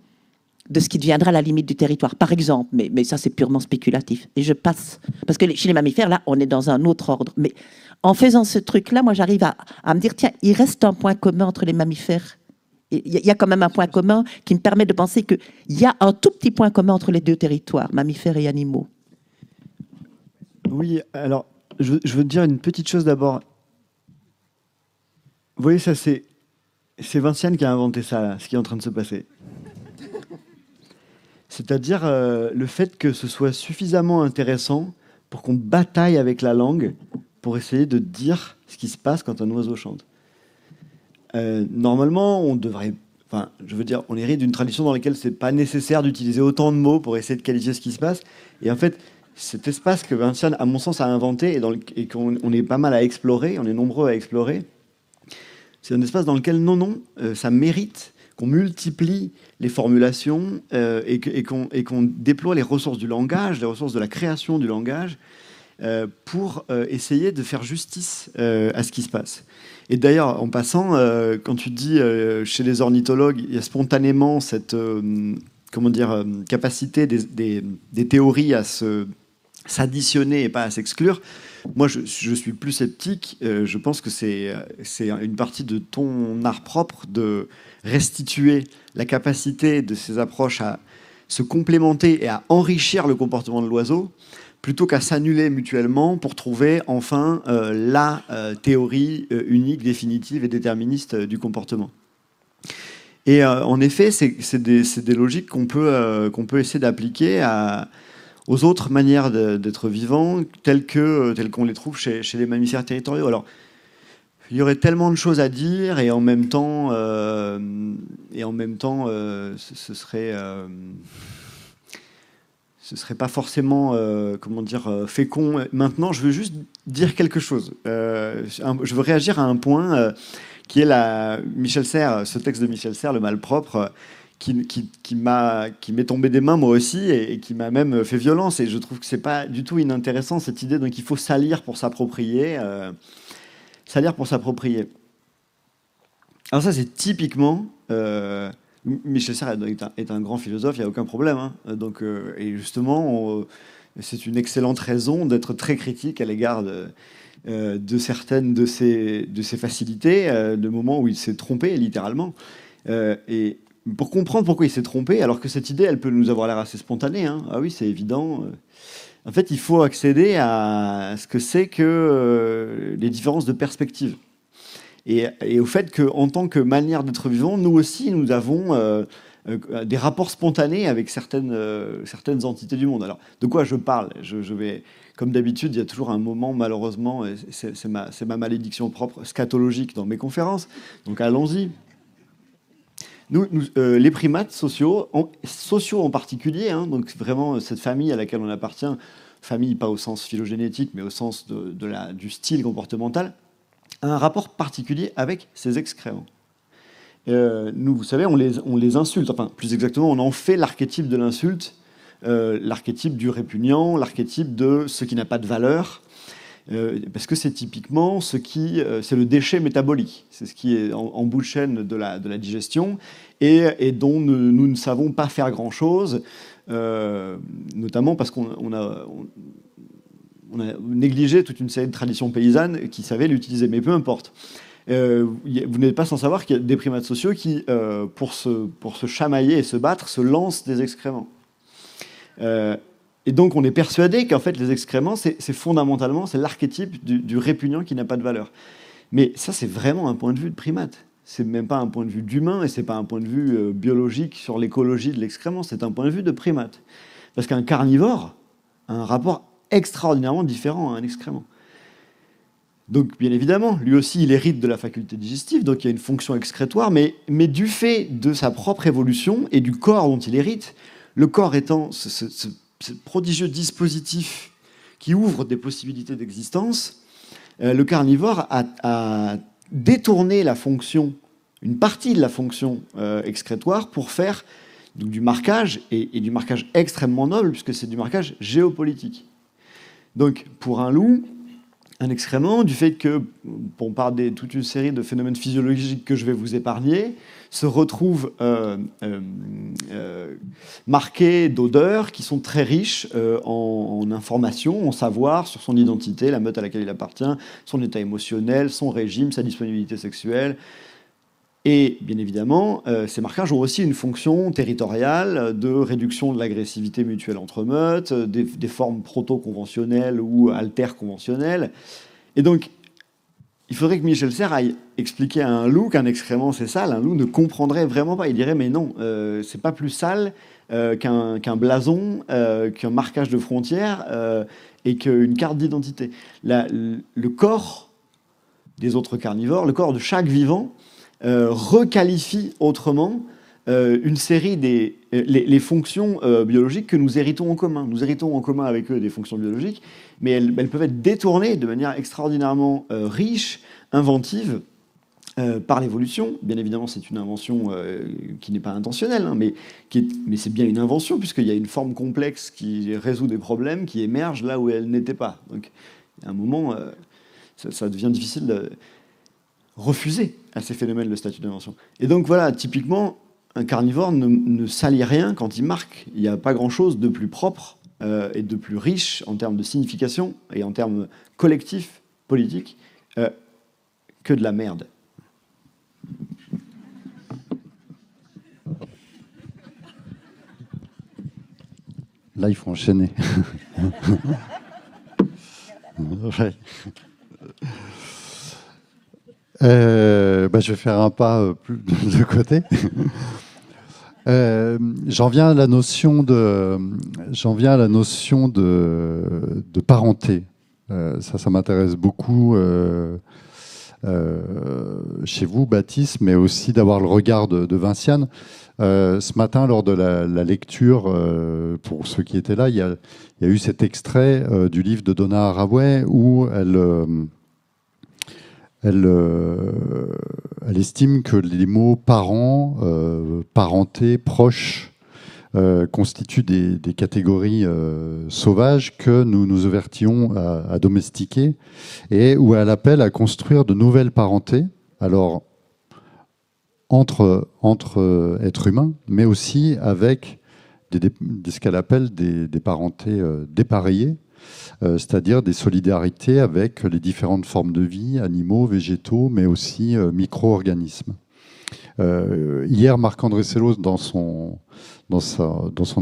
B: de ce qui deviendra la limite du territoire, par exemple? Mais ça, c'est purement spéculatif. Et je passe. Parce que chez les mammifères, là, on est dans un autre ordre. Mais en faisant ce truc-là, moi, j'arrive à me dire, tiens, il reste un point commun entre les mammifères. Il y a quand même un point commun qui me permet de penser qu'il y a un tout petit point commun entre les deux territoires, mammifères et animaux.
C: Oui, alors, je veux te dire une petite chose d'abord. Vous voyez, ça, c'est Vinciane qui a inventé ça, là, ce qui est en train de se passer. C'est-à-dire le fait que ce soit suffisamment intéressant pour qu'on bataille avec la langue pour essayer de dire ce qui se passe quand un oiseau chante. Normalement, on devrait... Enfin, je veux dire, on hérite d'une tradition dans laquelle c'est pas nécessaire d'utiliser autant de mots pour essayer de qualifier ce qui se passe. Et en fait, cet espace que Vinciane, à mon sens, a inventé et qu'on est pas mal à explorer, on est nombreux à explorer, c'est un espace dans lequel, ça mérite qu'on multiplie les formulations et qu'on déploie les ressources du langage, les ressources de la création du langage, pour essayer de faire justice à ce qui se passe. Et d'ailleurs, en passant, quand tu dis chez les ornithologues, il y a spontanément cette capacité des théories à s'additionner et pas à s'exclure. Moi, je suis plus sceptique. Je pense que c'est une partie de ton art propre de restituer la capacité de ces approches à se complémenter et à enrichir le comportement de l'oiseau, plutôt qu'à s'annuler mutuellement pour trouver enfin la théorie unique, définitive et déterministe du comportement. Et en effet, c'est des logiques qu'on peut essayer d'appliquer aux autres manières d'être vivant, telles qu'on les trouve chez les mammifères territoriaux. Alors, il y aurait tellement de choses à dire, et en même temps, ce serait pas forcément, fécond. Maintenant, je veux juste dire quelque chose. Je veux réagir à un point qui est Michel Serres, ce texte de Michel Serres, Le Malpropre, qui m'est tombé des mains moi aussi et qui m'a même fait violence. Et je trouve que c'est pas du tout inintéressant cette idée. Donc il faut salir pour s'approprier. Salir pour s'approprier. Alors ça, c'est typiquement... Michel Serres est un grand philosophe, il n'y a aucun problème. Hein. Donc, et justement, c'est une excellente raison d'être très critique à l'égard de certaines de ses facilités, de moments où il s'est trompé, littéralement. Et pour comprendre pourquoi il s'est trompé, alors que cette idée, elle peut nous avoir l'air assez spontanée. Hein. Ah oui, c'est évident. En fait, il faut accéder à ce que c'est que les différences de perspective. Et au fait qu'en tant que manière d'être vivant, nous aussi, nous avons des rapports spontanés avec certaines entités du monde. Alors, de quoi je parle ? Je vais, comme d'habitude, il y a toujours un moment, malheureusement, c'est ma malédiction propre, scatologique dans mes conférences. Donc, allons-y. Nous, les primates sociaux en particulier, hein, donc vraiment cette famille à laquelle on appartient, famille pas au sens phylogénétique, mais au sens du style comportemental, a un rapport particulier avec ses excréments. Nous, vous savez, on les insulte. Enfin, plus exactement, on en fait l'archétype de l'insulte, l'archétype du répugnant, l'archétype de ce qui n'a pas de valeur, parce que c'est typiquement c'est le déchet métabolique. C'est ce qui est en bout de chaîne de la digestion et dont nous ne savons pas faire grand-chose, notamment parce qu'on a négligé toute une série de traditions paysannes qui savaient l'utiliser, mais peu importe. Vous n'êtes pas sans savoir qu'il y a des primates sociaux qui, pour se chamailler et se battre, se lancent des excréments. Et donc, on est persuadé qu'en fait, les excréments, c'est fondamentalement, c'est l'archétype du répugnant qui n'a pas de valeur. Mais ça, c'est vraiment un point de vue de primate. C'est même pas un point de vue d'humain, et c'est pas un point de vue biologique sur l'écologie de l'excrément, c'est un point de vue de primate. Parce qu'un carnivore a un rapport extraordinairement différent à un excrément. Donc, bien évidemment, lui aussi, il hérite de la faculté digestive, donc il y a une fonction excrétoire, mais du fait de sa propre évolution et du corps dont il hérite, le corps étant ce prodigieux dispositif qui ouvre des possibilités d'existence, le carnivore a détourné la fonction, une partie de la fonction excrétoire pour faire donc, du marquage, et du marquage extrêmement noble, puisque c'est du marquage géopolitique. Donc, pour un loup, un excrément, du fait que, par toute une série de phénomènes physiologiques que je vais vous épargner, se retrouve marqué d'odeurs qui sont très riches en informations, en savoir sur son identité, la meute à laquelle il appartient, son état émotionnel, son régime, sa disponibilité sexuelle. Et bien évidemment, ces marquages ont aussi une fonction territoriale de réduction de l'agressivité mutuelle entre meutes, des formes proto-conventionnelles ou alter-conventionnelles. Et donc, il faudrait que Michel Serres aille expliquer à un loup qu'un excrément c'est sale. Un loup ne comprendrait vraiment pas. Il dirait mais non, c'est pas plus sale qu'un blason, qu'un marquage de frontières et qu'une carte d'identité. Le corps des autres carnivores, le corps de chaque vivant, requalifie autrement une série les fonctions biologiques que nous héritons en commun. Nous héritons en commun avec eux des fonctions biologiques, mais elles peuvent être détournées de manière extraordinairement riche, inventive, par l'évolution. Bien évidemment, c'est une invention qui n'est pas intentionnelle, hein, mais c'est bien une invention, puisqu'il y a une forme complexe qui résout des problèmes qui émergent là où elle n'était pas. Donc, à un moment, ça devient difficile de refuser à ces phénomènes le statut d'invention. Et donc voilà, typiquement, un carnivore ne salit rien quand il marque. Il n'y a pas grand-chose de plus propre et de plus riche en termes de signification et en termes collectifs, politiques, que de la merde.
A: Là, il faut enchaîner. Ouais. Je vais faire un pas plus de côté. J'en viens à la notion de parenté. Ça m'intéresse beaucoup chez vous, Baptiste, mais aussi d'avoir le regard de Vinciane. Ce matin, lors de la lecture, pour ceux qui étaient là, il y a eu cet extrait du livre de Donna Haraway où elle estime que les mots parents, parenté, proche constituent des catégories sauvages que nous nous avertillons à domestiquer et où elle appelle à construire de nouvelles parentés, alors entre êtres humains, mais aussi avec ce qu'elle appelle des parentés dépareillées, c'est-à-dire des solidarités avec les différentes formes de vie, animaux, végétaux, mais aussi micro-organismes. Hier, Marc-André Sellos, dans son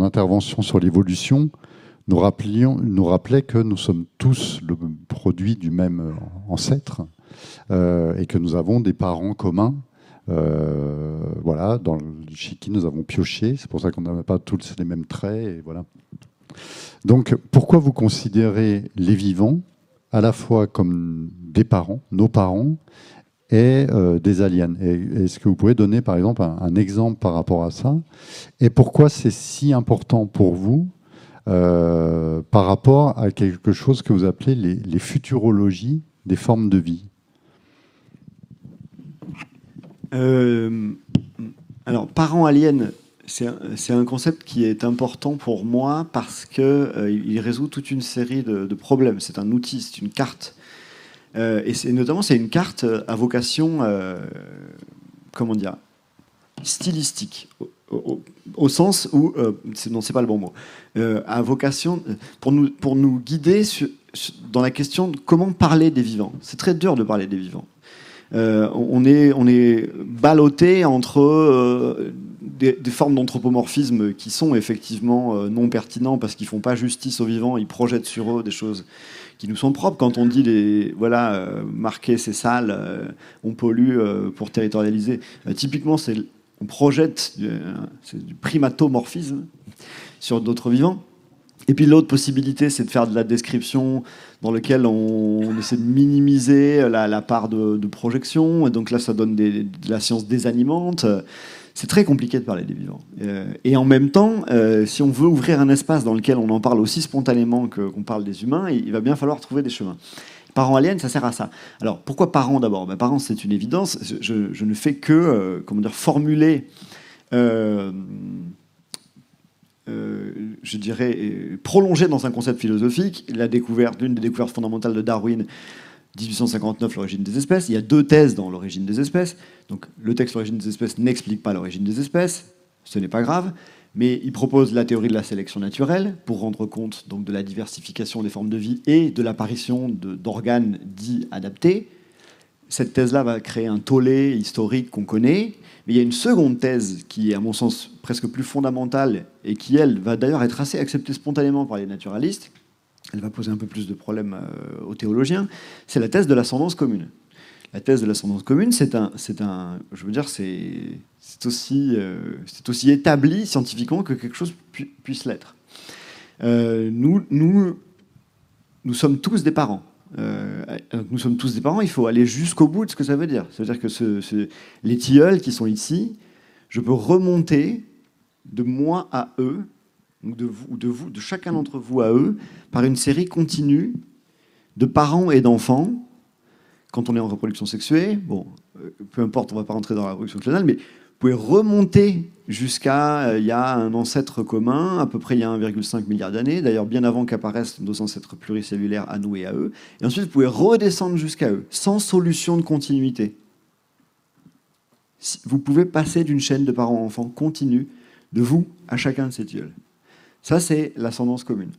A: intervention sur l'évolution, nous rappelait que nous sommes tous le produit du même ancêtre et que nous avons des parents communs. Voilà, chez qui nous avons pioché. C'est pour ça qu'on n'a pas tous les mêmes traits. Et voilà. Donc, pourquoi vous considérez les vivants à la fois comme des parents, nos parents, et des aliens? Est-ce que vous pouvez donner, par exemple, un exemple par rapport à ça? Et pourquoi c'est si important pour vous par rapport à quelque chose que vous appelez les futurologies des formes de vie?
C: Alors, parents aliens, c'est un concept qui est important pour moi parce qu'il résout toute une série de problèmes. C'est un outil, c'est une carte. Et notamment, c'est une carte à vocation, comment dire, stylistique, au sens où, non, c'est pas le bon mot, à vocation pour nous guider dans la question de comment parler des vivants. C'est très dur de parler des vivants. On est ballotté entre des formes d'anthropomorphisme qui sont effectivement non pertinents parce qu'ils font pas justice aux vivants, ils projettent sur eux des choses qui nous sont propres. Quand on dit marquer c'est sale, on pollue pour territorialiser, typiquement on projette c'est du primatomorphisme sur d'autres vivants. Et puis l'autre possibilité, c'est de faire de la description dans laquelle on essaie de minimiser la part de projection. Et donc là, ça donne de la science désanimante. C'est très compliqué de parler des vivants. Et en même temps, si on veut ouvrir un espace dans lequel on en parle aussi spontanément qu'on parle des humains, il va bien falloir trouver des chemins. Parents aliens, ça sert à ça. Alors, pourquoi parents d'abord ? Parents, c'est une évidence. Je ne fais que formuler... je dirais, prolonger dans un concept philosophique l'une des découvertes fondamentales de Darwin, 1859, l'origine des espèces. Il y a 2 thèses dans l'origine des espèces. Donc, le texte L'origine des espèces n'explique pas l'origine des espèces, ce n'est pas grave, mais il propose la théorie de la sélection naturelle pour rendre compte donc, de la diversification des formes de vie et de l'apparition d'organes dits adaptés. Cette thèse-là va créer un tollé historique qu'on connaît. Mais il y a une seconde thèse qui est, à mon sens, presque plus fondamentale et qui, elle, va d'ailleurs être assez acceptée spontanément par les naturalistes. Elle va poser un peu plus de problèmes aux théologiens. C'est la thèse de l'ascendance commune. La thèse de l'ascendance commune, c'est aussi établi scientifiquement que quelque chose puisse l'être. Nous sommes tous des parents. Nous sommes tous des parents, il faut aller jusqu'au bout de ce que ça veut dire. Ça veut dire que les tilleuls qui sont ici, je peux remonter de moi à eux, donc de chacun d'entre vous à eux, par une série continue de parents et d'enfants. Quand on est en reproduction sexuée, peu importe, on ne va pas rentrer dans la reproduction clonale, mais vous pouvez remonter jusqu'à il y a un ancêtre commun, à peu près il y a 1,5 milliard d'années, d'ailleurs bien avant qu'apparaissent nos ancêtres pluricellulaires à nous et à eux. Et ensuite, vous pouvez redescendre jusqu'à eux, sans solution de continuité. Vous pouvez passer d'une chaîne de parents-enfants continue, de vous à chacun de ces tilleuls. Ça, c'est l'ascendance commune.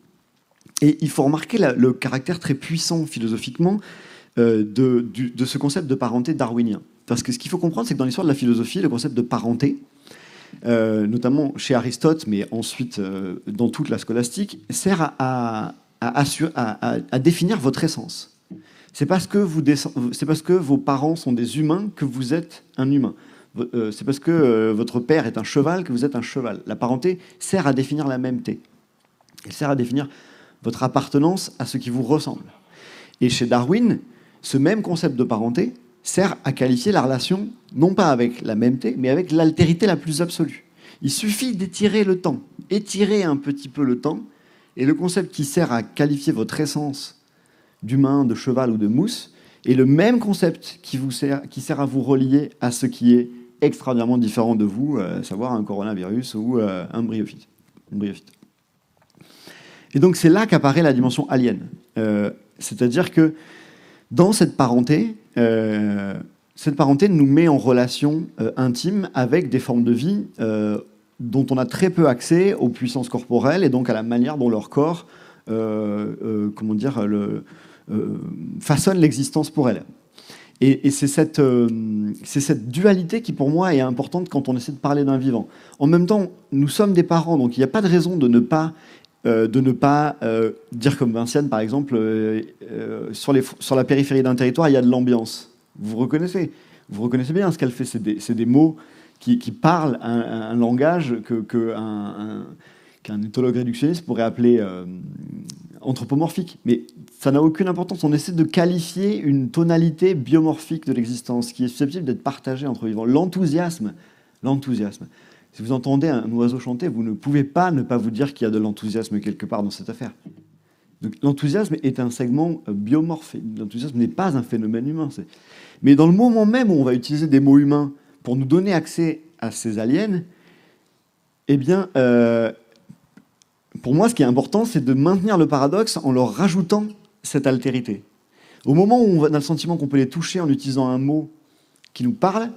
C: Et il faut remarquer le caractère très puissant philosophiquement de ce concept de parenté darwinien. Parce que ce qu'il faut comprendre, c'est que dans l'histoire de la philosophie, le concept de parenté, notamment chez Aristote, mais ensuite dans toute la scolastique, sert à définir votre essence. C'est parce que vos parents sont des humains que vous êtes un humain. C'est parce que votre père est un cheval que vous êtes un cheval. La parenté sert à définir la mêmeté. Elle sert à définir votre appartenance à ce qui vous ressemble. Et chez Darwin, ce même concept de parenté sert à qualifier la relation, non pas avec la mêmeté, mais avec l'altérité la plus absolue. Il suffit d'étirer le temps, étirer un petit peu le temps, et le concept qui sert à qualifier votre essence d'humain, de cheval ou de mousse est le même concept qui sert à vous relier à ce qui est extraordinairement différent de vous, à savoir un coronavirus ou un bryophyte. Et donc c'est là qu'apparaît la dimension alien. C'est-à-dire que dans cette parenté nous met en relation intime avec des formes de vie dont on a très peu accès aux puissances corporelles et donc à la manière dont leur corps façonne l'existence pour elles. Et c'est cette dualité qui, pour moi, est importante quand on essaie de parler d'un vivant. En même temps, nous sommes des parents, donc il n'y a pas de raison de ne pas dire comme Vinciane, par exemple, sur la périphérie d'un territoire, il y a de l'ambiance. Vous reconnaissez bien ce qu'elle fait. C'est des mots qui parlent un langage qu'un éthologue réductionniste pourrait appeler anthropomorphique. Mais ça n'a aucune importance. On essaie de qualifier une tonalité biomorphique de l'existence qui est susceptible d'être partagée entre vivants. L'enthousiasme. Si vous entendez un oiseau chanter, vous ne pouvez pas ne pas vous dire qu'il y a de l'enthousiasme quelque part dans cette affaire. Donc, l'enthousiasme est un segment biomorphique. L'enthousiasme n'est pas un phénomène humain. Mais dans le moment même où on va utiliser des mots humains pour nous donner accès à ces aliens, eh bien, pour moi, ce qui est important, c'est de maintenir le paradoxe en leur rajoutant cette altérité. Au moment où on a le sentiment qu'on peut les toucher en utilisant un mot qui nous parle,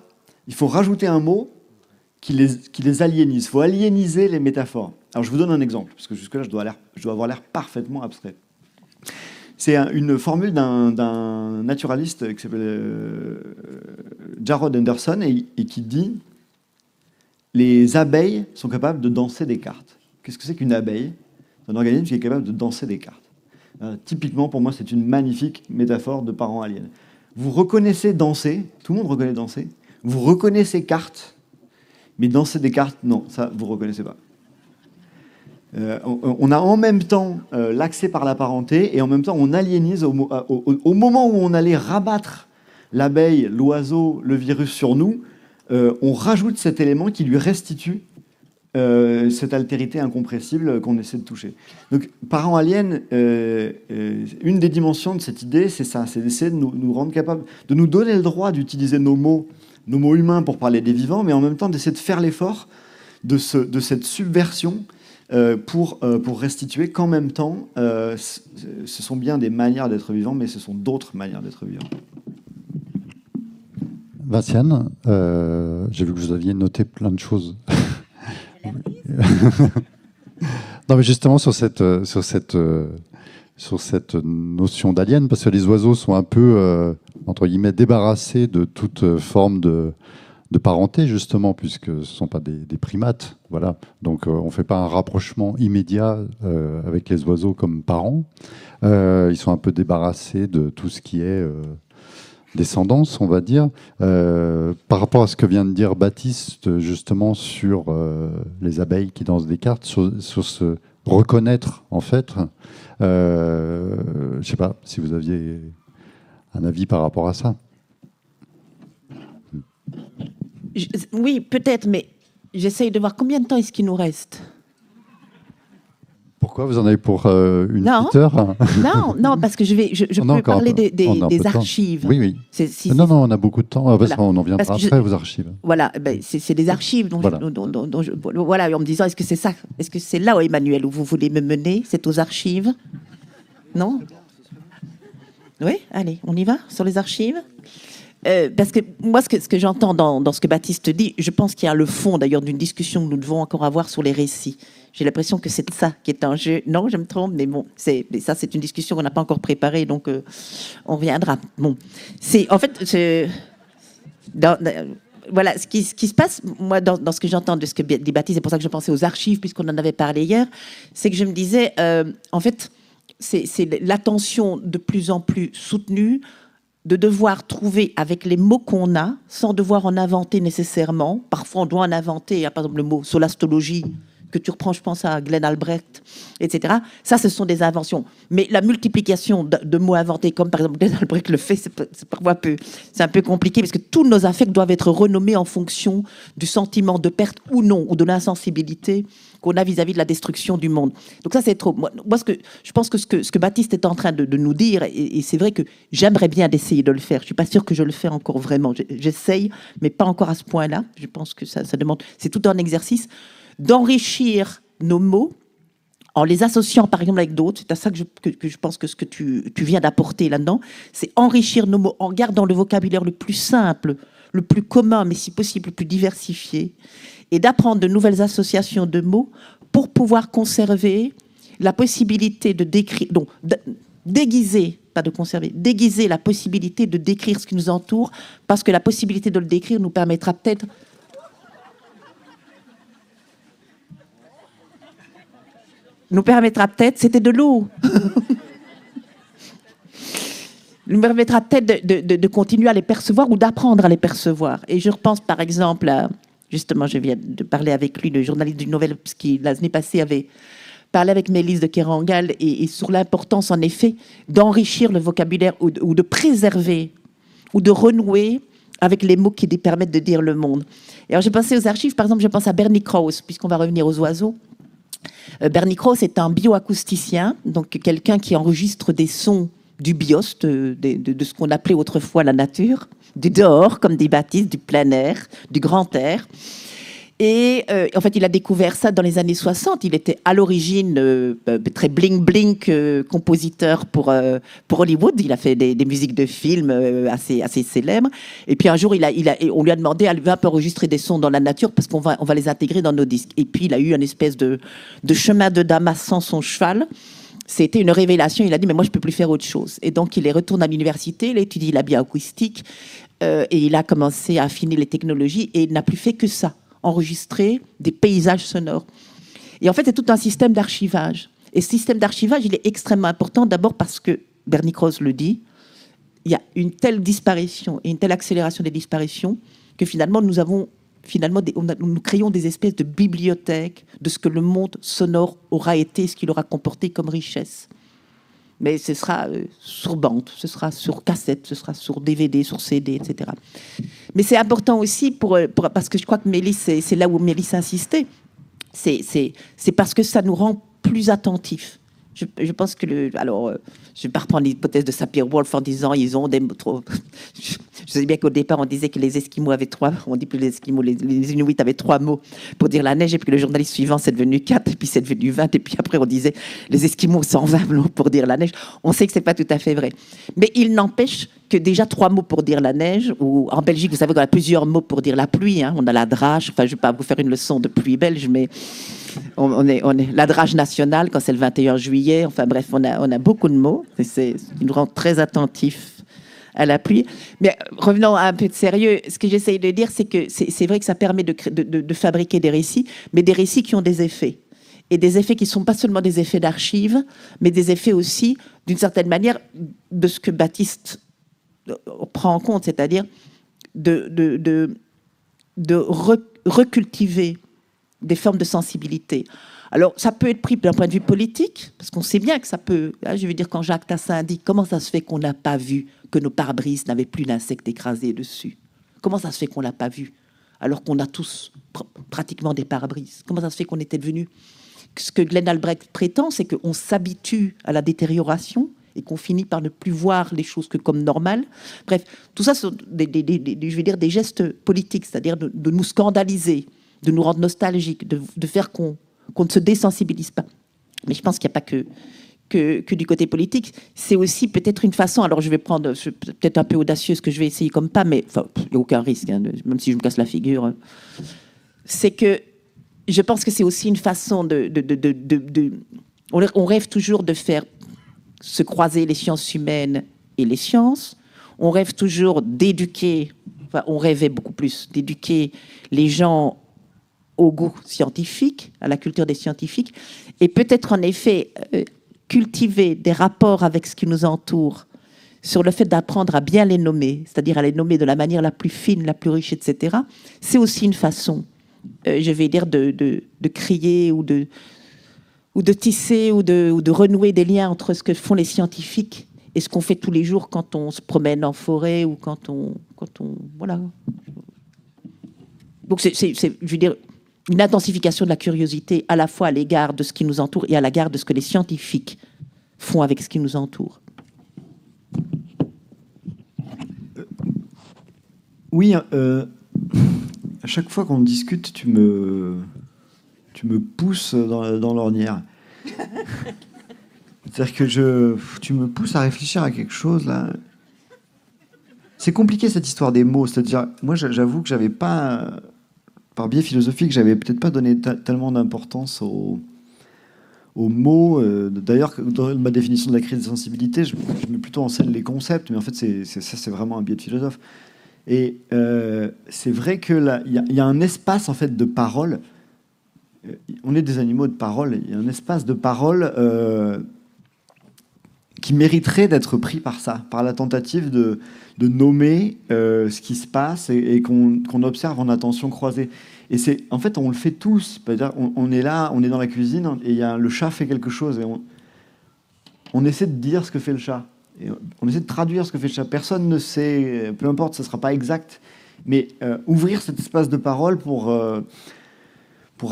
C: il faut rajouter un mot qui les aliénise. Il faut aliéniser les métaphores. Alors, je vous donne un exemple, parce que jusque-là, je dois avoir l'air parfaitement abstrait. C'est une formule d'un naturaliste qui s'appelle Jarrod Anderson et qui dit les abeilles sont capables de danser des cartes. Qu'est-ce que c'est qu'une abeille? C'est un organisme qui est capable de danser des cartes. Typiquement, pour moi, c'est une magnifique métaphore de parents aliens. Vous reconnaissez danser, tout le monde reconnaît danser, vous reconnaissez cartes, mais danser des cartes, non, ça, vous ne reconnaissez pas. On a en même temps l'accès par la parenté, et en même temps, on aliénise au moment où on allait rabattre l'abeille, l'oiseau, le virus sur nous, on rajoute cet élément qui lui restitue cette altérité incompressible qu'on essaie de toucher. Donc, parents aliens, une des dimensions de cette idée, c'est ça, c'est d'essayer de nous rendre capables, de nous donner le droit d'utiliser nos mots humains pour parler des vivants, mais en même temps d'essayer de faire l'effort de cette subversion pour restituer qu'en même temps, ce sont bien des manières d'être vivants, mais ce sont d'autres manières d'être vivants.
A: Vinciane, j'ai vu que vous aviez noté plein de choses. Non, mais justement sur cette notion d'alien, parce que les oiseaux sont un peu, entre guillemets, débarrassés de toute forme de parenté, justement, puisque ce ne sont pas des primates. Voilà. Donc, on ne fait pas un rapprochement immédiat avec les oiseaux comme parents. Ils sont un peu débarrassés de tout ce qui est descendance, on va dire. Par rapport à ce que vient de dire Baptiste, justement, sur les abeilles qui dansent des cartes, sur se reconnaître, en fait, je ne sais pas si vous aviez un avis par rapport à ça.
B: Oui, peut-être, mais j'essaye de voir combien de temps est-ce qu'il nous reste.
A: Pourquoi vous en avez pour une petite heure?
B: Non, parce que je peux parler des archives.
A: Oui. Non, on a beaucoup de temps. Voilà. On en viendra après aux archives.
B: Voilà, c'est des archives dont voilà, en me disant, est-ce que c'est ça? Est-ce que c'est là, Emmanuel, où vous voulez me mener? C'est aux archives? Non? Oui, allez, on y va sur les archives? Parce que moi, ce que j'entends dans ce que Baptiste dit, je pense qu'il y a le fond, d'ailleurs, d'une discussion que nous devons encore avoir sur les récits. J'ai l'impression que c'est ça qui est en jeu. Non, je me trompe, mais bon, ça, c'est une discussion qu'on n'a pas encore préparée, donc on reviendra. Bon, en fait, voilà, ce qui se passe, moi, dans ce que j'entends de ce que dit Baptiste, c'est pour ça que je pensais aux archives, puisqu'on en avait parlé hier, c'est que je me disais, en fait, c'est l'attention de plus en plus soutenue de devoir trouver avec les mots qu'on a, sans devoir en inventer nécessairement. Parfois, on doit en inventer. Il y a par exemple le mot solastologie, que tu reprends, je pense, à Glenn Albrecht, etc. Ça, ce sont des inventions. Mais la multiplication de mots inventés, comme par exemple Glenn Albrecht le fait, c'est parfois un peu compliqué, parce que tous nos affects doivent être renommés en fonction du sentiment de perte ou non, ou de l'insensibilité qu'on a vis-à-vis de la destruction du monde. Donc ça, c'est trop. Moi, je pense que ce que Baptiste est en train de nous dire, et c'est vrai que j'aimerais bien d'essayer de le faire. Je ne suis pas sûre que je le fais encore vraiment. J'essaye, mais pas encore à ce point-là. Je pense que ça demande... C'est tout un exercice d'enrichir nos mots en les associant, par exemple, avec d'autres. C'est à ça que je pense que ce que tu viens d'apporter là-dedans, c'est enrichir nos mots en gardant le vocabulaire le plus simple, le plus commun, mais si possible le plus diversifié, et d'apprendre de nouvelles associations de mots pour pouvoir conserver la possibilité de décrire, donc déguiser, pas de conserver, déguiser la possibilité de décrire ce qui nous entoure, parce que la possibilité de le décrire nous permettra peut-être c'était de l'eau, nous permettra peut-être de continuer à les percevoir ou d'apprendre à les percevoir. Et je repense par exemple à, justement, je viens de parler avec lui, le journaliste du Nouvel, qui l'année passée avait parlé avec Mélisse de Kerangal, et sur l'importance, en effet, d'enrichir le vocabulaire ou de préserver ou de renouer avec les mots qui permettent de dire le monde. Et alors, j'ai pensé aux archives, par exemple, je pense à Bernie Krause, puisqu'on va revenir aux oiseaux. Bernie Krause est un bioacousticien, donc quelqu'un qui enregistre des sons du bios, de ce qu'on appelait autrefois la nature, du dehors, comme dit Baptiste, du plein air, du grand air. Et en fait, il a découvert ça dans les années 60. Il était à l'origine très bling-bling compositeur pour Hollywood. Il a fait des musiques de films assez célèbres. Et puis un jour, on lui a demandé à un peu enregistrer des sons dans la nature parce qu'on va les intégrer dans nos disques. Et puis, il a eu une espèce de chemin de Damas sans son cheval. C'était une révélation. Il a dit, mais moi, je ne peux plus faire autre chose. Et donc, il est retourné à l'université, il a étudié la bioacoustique et il a commencé à affiner les technologies et il n'a plus fait que ça. enregistrer des paysages sonores. Et en fait, c'est tout un système d'archivage. Et ce système d'archivage, il est extrêmement important, d'abord parce que, Bernie Krause le dit, il y a une telle disparition et une telle accélération des disparitions que finalement, nous créons des espèces de bibliothèques de ce que le monde sonore aura été, ce qu'il aura comporté comme richesse. Mais ce sera sur bande, ce sera sur cassette, ce sera sur DVD, sur CD, etc. Mais c'est important aussi parce que je crois que Mélisse, c'est là où Mélisse insistait, c'est parce que ça nous rend plus attentifs. Je pense que je ne vais pas reprendre l'hypothèse de Sapir-Whorf en disant ils ont des mots trop. Je sais bien qu'au départ on disait que les Esquimaux avaient on dit plus les Esquimaux, les Inuits avaient 3 mots pour dire la neige, et puis le journaliste suivant c'est devenu 4, et puis c'est devenu 20, et puis après on disait les Esquimaux 120 mots pour dire la neige. On sait que c'est pas tout à fait vrai, mais il n'empêche que déjà 3 mots pour dire la neige, ou en Belgique vous savez qu'on a plusieurs mots pour dire la pluie, hein. On a la drache, enfin je vais pas vous faire une leçon de pluie belge, mais on est la drage nationale quand c'est le 21 juillet. Enfin bref, on a beaucoup de mots. Ils nous rendent très attentifs à la pluie. Mais revenons à un peu de sérieux. Ce que j'essaye de dire, c'est que c'est vrai que ça permet de fabriquer des récits, mais des récits qui ont des effets. Et des effets qui ne sont pas seulement des effets d'archives, mais des effets aussi, d'une certaine manière, de ce que Baptiste prend en compte, c'est-à-dire de recultiver des formes de sensibilité. Alors, ça peut être pris d'un point de vue politique, parce qu'on sait bien que ça peut... Hein, je veux dire, quand Jacques Tassin dit « Comment ça se fait qu'on n'a pas vu que nos pare-brises n'avaient plus d'insectes écrasés dessus ?» Comment ça se fait qu'on ne l'a pas vu, alors qu'on a tous pratiquement des pare-brises? Comment ça se fait qu'on était devenus... Ce que Glenn Albrecht prétend, c'est qu'on s'habitue à la détérioration et qu'on finit par ne plus voir les choses que comme normales. Bref, tout ça, sont je veux dire, des gestes politiques, c'est-à-dire de nous scandaliser, de nous rendre nostalgiques, de faire qu'on ne se désensibilise pas. Mais je pense qu'il n'y a pas que du côté politique. C'est aussi peut-être une façon, alors je vais prendre, peut-être un peu audacieux ce que je vais essayer comme pas, mais enfin, il n'y a aucun risque, hein, même si je me casse la figure. C'est que je pense que c'est aussi une façon on rêve toujours de faire se croiser les sciences humaines et les sciences. On rêve toujours d'éduquer, enfin, on rêvait beaucoup plus d'éduquer les gens au goût scientifique, à la culture des scientifiques, et peut-être en effet cultiver des rapports avec ce qui nous entoure, sur le fait d'apprendre à bien les nommer, c'est-à-dire à les nommer de la manière la plus fine, la plus riche, etc. C'est aussi une façon, je vais dire, de crier ou de tisser ou de renouer des liens entre ce que font les scientifiques et ce qu'on fait tous les jours quand on se promène en forêt ou quand on voilà. Donc c'est je veux dire, une intensification de la curiosité à la fois à l'égard de ce qui nous entoure et à l'égard de ce que les scientifiques font avec ce qui nous entoure.
C: Oui, à chaque fois qu'on discute, tu me pousses dans l'ornière. C'est-à-dire que tu me pousses à réfléchir à quelque chose, là. C'est compliqué, cette histoire des mots. C'est-à-dire, moi, j'avoue que j'avais pas... Par biais philosophique, j'avais peut-être pas donné tellement d'importance aux mots. D'ailleurs, dans ma définition de la crise de sensibilité, je mets plutôt en scène les concepts, mais en fait, c'est vraiment un biais de philosophe. Et c'est vrai que il y a un espace en fait de parole. On est des animaux de parole. Il y a un espace de parole qui mériterait d'être pris par ça, par la tentative de nommer ce qui se passe et qu'on observe en attention croisée. Et en fait, on le fait tous. On est là, on est dans la cuisine, et le chat fait quelque chose, et on essaie de dire ce que fait le chat. Et on essaie de traduire ce que fait le chat. Personne ne sait, peu importe, ça ne sera pas exact, mais ouvrir cet espace de parole pour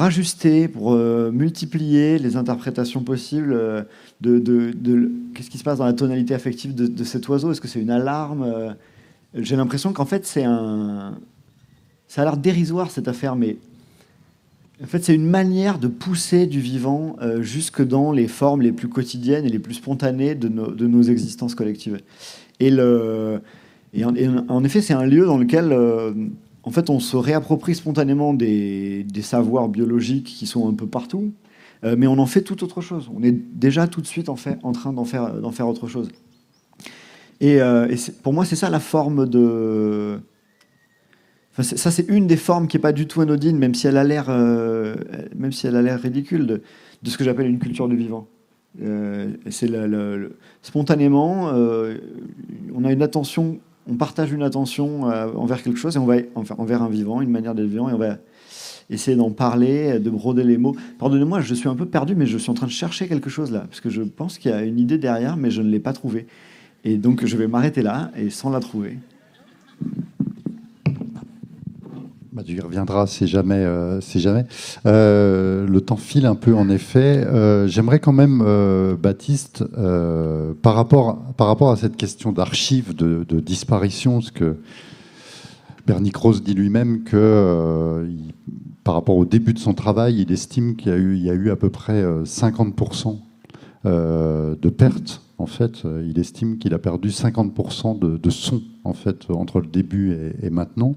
C: ajuster, pour multiplier les interprétations possibles de qu'est-ce qui se passe dans la tonalité affective de cet oiseau. Est-ce que c'est une alarme? J'ai l'impression qu'en fait, ça a l'air dérisoire, cette affaire, mais en fait, c'est une manière de pousser du vivant jusque dans les formes les plus quotidiennes et les plus spontanées de nos existences collectives. Et en effet, c'est un lieu dans lequel... en fait, on se réapproprie spontanément des savoirs biologiques qui sont un peu partout, mais on en fait tout autre chose. On est déjà tout de suite en train d'en faire autre chose. Et pour moi, c'est ça la forme Enfin, ça, c'est une des formes qui n'est pas du tout anodine, même si elle a l'air ridicule, de ce que j'appelle une culture du vivant. C'est spontanément, on a une attention, on partage une attention envers quelque chose, et on va envers un vivant, une manière d'être vivant, et on va essayer d'en parler, de broder les mots. Pardonnez-moi, je suis un peu perdu, mais je suis en train de chercher quelque chose là, parce que je pense qu'il y a une idée derrière, mais je ne l'ai pas trouvée. Et donc, je vais m'arrêter là, et sans la trouver.
A: Bah, tu y reviendras, c'est jamais. Le temps file un peu, en effet. J'aimerais quand même, Baptiste, par rapport à cette question d'archives, de disparition, parce que Bernie Krause dit lui-même que, par rapport au début de son travail, il estime qu'il y a eu à peu près 50% de pertes. En fait, il estime qu'il a perdu 50% de son, en fait, entre le début et maintenant.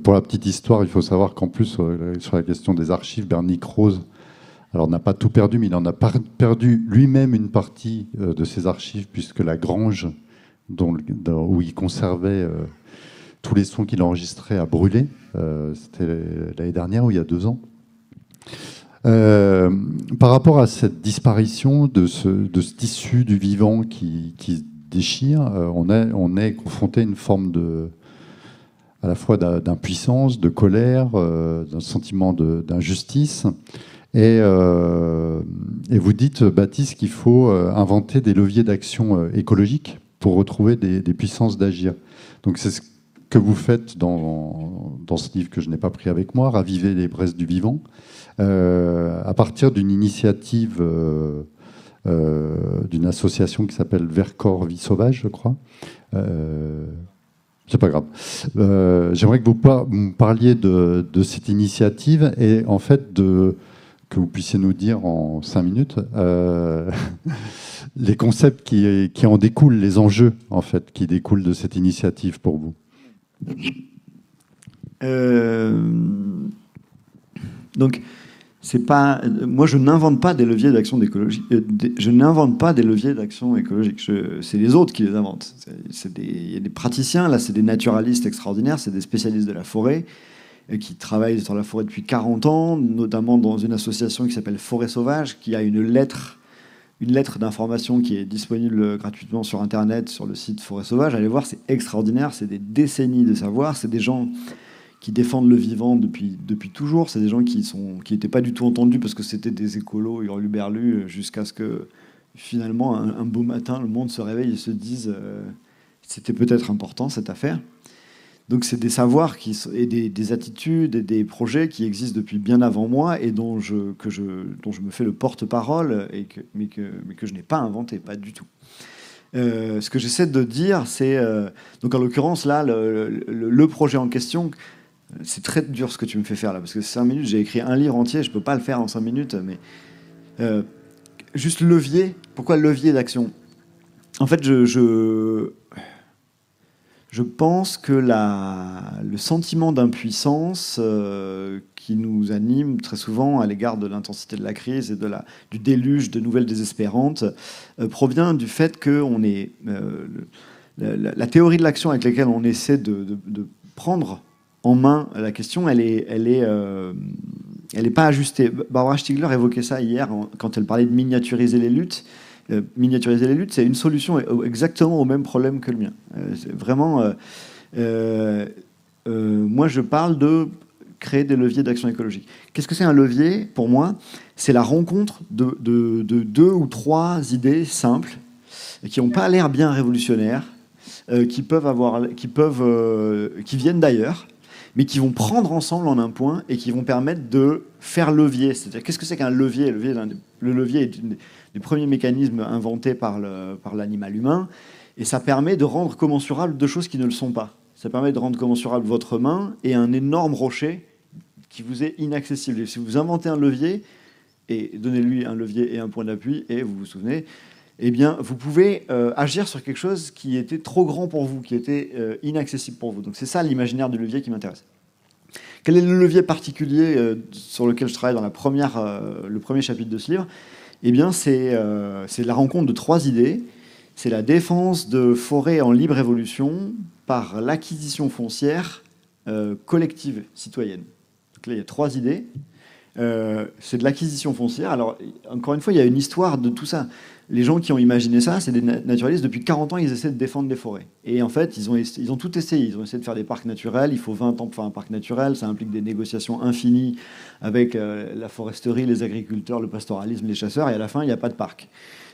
A: Pour la petite histoire, il faut savoir qu'en plus, sur la question des archives, Bernie Krause, alors n'a pas tout perdu, mais il en a perdu lui-même une partie de ses archives, puisque la grange où il conservait tous les sons qu'il enregistrait a brûlé. C'était l'année dernière ou il y a 2 ans. Par rapport à cette disparition de ce tissu du vivant qui se déchire, on est confronté à une forme à la fois d'impuissance, de colère, d'un sentiment d'injustice. Et vous dites, Baptiste, qu'il faut inventer des leviers d'action écologique pour retrouver des puissances d'agir. Donc c'est ce que vous faites dans ce livre que je n'ai pas pris avec moi, Raviver les braises du vivant, à partir d'une initiative d'une association qui s'appelle Vercors Vie Sauvage, je crois. C'est pas grave. J'aimerais que vous me parliez de cette initiative et en fait que vous puissiez nous dire en 5 minutes les concepts qui en découlent, les enjeux en fait qui découlent de cette initiative pour vous.
C: Donc, c'est pas. Moi, je n'invente pas des leviers d'action écologique. Je n'invente pas des leviers d'action écologique. C'est les autres qui les inventent. Il y a des praticiens. Là, c'est des naturalistes extraordinaires. C'est des spécialistes de la forêt qui travaillent sur la forêt depuis 40 ans, notamment dans une association qui s'appelle Forêt Sauvage, qui a une lettre d'information qui est disponible gratuitement sur Internet, sur le site Forêt Sauvage. Allez voir, c'est extraordinaire. C'est des décennies de savoir. C'est des gens qui défendent le vivant depuis toujours. C'est des gens qui n'étaient pas du tout entendus parce que c'était des écolos hurluberlus, jusqu'à ce que finalement un beau matin le monde se réveille et se dise c'était peut-être important cette affaire. Donc c'est des savoirs et des attitudes et des projets qui existent depuis bien avant moi et dont je me fais le porte-parole mais que je n'ai pas inventé, pas du tout. Ce que j'essaie de dire, c'est donc en l'occurrence là le projet en question. C'est très dur ce que tu me fais faire là, parce que 5 minutes, j'ai écrit un livre entier, je peux pas le faire en 5 minutes, mais juste levier. Pourquoi levier d'action ? En fait, je pense que le sentiment d'impuissance qui nous anime très souvent à l'égard de l'intensité de la crise et du déluge de nouvelles désespérantes provient du fait que la théorie de l'action avec laquelle on essaie de prendre en main la question, elle est pas ajustée. Barbara Stiegler évoquait ça hier quand elle parlait de miniaturiser les luttes. Miniaturiser les luttes, c'est une solution exactement au même problème que le mien. C'est vraiment, moi, je parle de créer des leviers d'action écologique. Qu'est-ce que c'est un levier ? Pour moi, c'est la rencontre de 2 ou 3 idées simples qui n'ont pas l'air bien révolutionnaires, qui viennent d'ailleurs, mais qui vont prendre ensemble en un point et qui vont permettre de faire levier. C'est-à-dire, qu'est-ce que c'est qu'un levier ? Le levier est un des premiers mécanismes inventés par l'animal humain, et ça permet de rendre commensurables 2 choses qui ne le sont pas. Ça permet de rendre commensurable votre main et un énorme rocher qui vous est inaccessible. Et si vous inventez un levier, et donnez-lui un levier et un point d'appui, et vous vous souvenez, eh bien, vous pouvez agir sur quelque chose qui était trop grand pour vous, qui était inaccessible pour vous. Donc c'est ça l'imaginaire du levier qui m'intéresse. Quel est le levier particulier sur lequel je travaille dans le premier chapitre de ce livre ? Eh bien, c'est la rencontre de 3 idées. C'est la défense de forêts en libre évolution par l'acquisition foncière collective, citoyenne. Donc là, il y a 3 idées. C'est de l'acquisition foncière. Alors, encore une fois, il y a une histoire de tout ça. Les gens qui ont imaginé ça, c'est des naturalistes. Depuis 40 ans, ils essaient de défendre les forêts. Et en fait, ils ont tout essayé. Ils ont essayé de faire des parcs naturels. Il faut 20 ans pour faire un parc naturel. Ça implique des négociations infinies avec la foresterie, les agriculteurs, le pastoralisme, les chasseurs. Et à la fin, il n'y a pas de parc.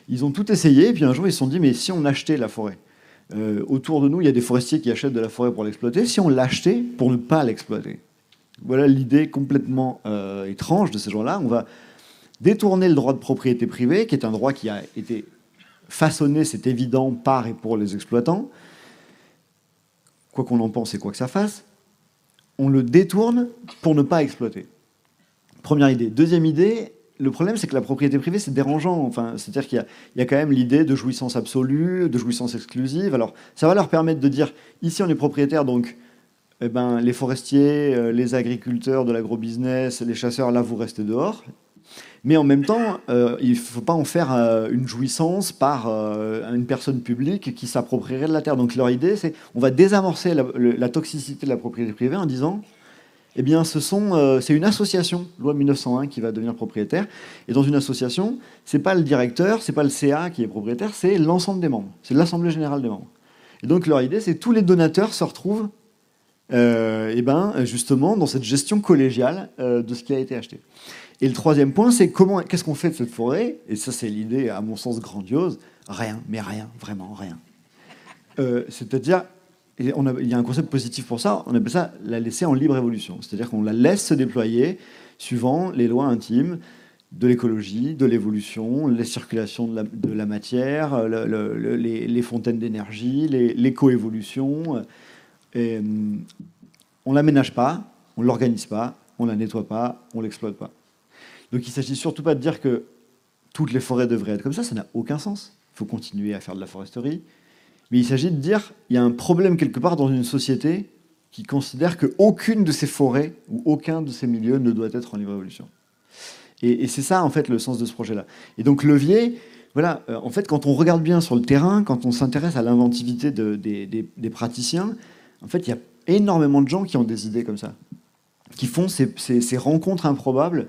C: Ils ont tout essayé. Et puis un jour, ils se sont dit, mais si on achetait la forêt, autour de nous, il y a des forestiers qui achètent de la forêt pour l'exploiter. Si on l'achetait pour ne pas l'exploiter. Voilà l'idée complètement étrange de ces gens-là. On va détourner le droit de propriété privée, qui est un droit qui a été façonné, c'est évident, par et pour les exploitants. Quoi qu'on en pense et quoi que ça fasse, on le détourne pour ne pas exploiter. Première idée. Deuxième idée, le problème, c'est que la propriété privée, c'est dérangeant. Enfin, c'est-à-dire qu'il y a quand même l'idée de jouissance absolue, de jouissance exclusive. Alors, ça va leur permettre de dire, ici, on est propriétaire, donc eh ben, les forestiers, les agriculteurs de l'agrobusiness, les chasseurs, là, vous restez dehors. Mais en même temps, il ne faut pas en faire une jouissance par une personne publique qui s'approprierait de la terre. Donc leur idée, c'est on va désamorcer la toxicité de la propriété privée en disant, eh bien, c'est une association, loi 1901, qui va devenir propriétaire. Et dans une association, c'est pas le directeur, c'est pas le CA qui est propriétaire, c'est l'ensemble des membres. C'est l'Assemblée générale des membres. Et donc leur idée, c'est que tous les donateurs se retrouvent justement dans cette gestion collégiale de ce qui a été acheté. Et le troisième point, c'est qu'est-ce qu'on fait de cette forêt? Et ça, c'est l'idée, à mon sens, grandiose. Rien, mais rien, vraiment rien. C'est-à-dire, il y a un concept positif pour ça, on appelle ça la laisser en libre évolution. C'est-à-dire qu'on la laisse se déployer suivant les lois intimes de l'écologie, de l'évolution, les circulations de la matière, les fontaines d'énergie, l'éco-évolution. On ne l'aménage pas, on ne l'organise pas, on ne la nettoie pas, on ne l'exploite pas. Donc il ne s'agit surtout pas de dire que toutes les forêts devraient être comme ça n'a aucun sens. Il faut continuer à faire de la foresterie. Mais il s'agit de dire qu'il y a un problème quelque part dans une société qui considère qu'aucune de ces forêts ou aucun de ces milieux ne doit être en libre évolution. Et c'est ça, en fait, le sens de ce projet-là. Et donc levier, voilà, en fait, quand on regarde bien sur le terrain, quand on s'intéresse à l'inventivité des praticiens, en fait, il y a énormément de gens qui ont des idées comme ça, qui font ces rencontres improbables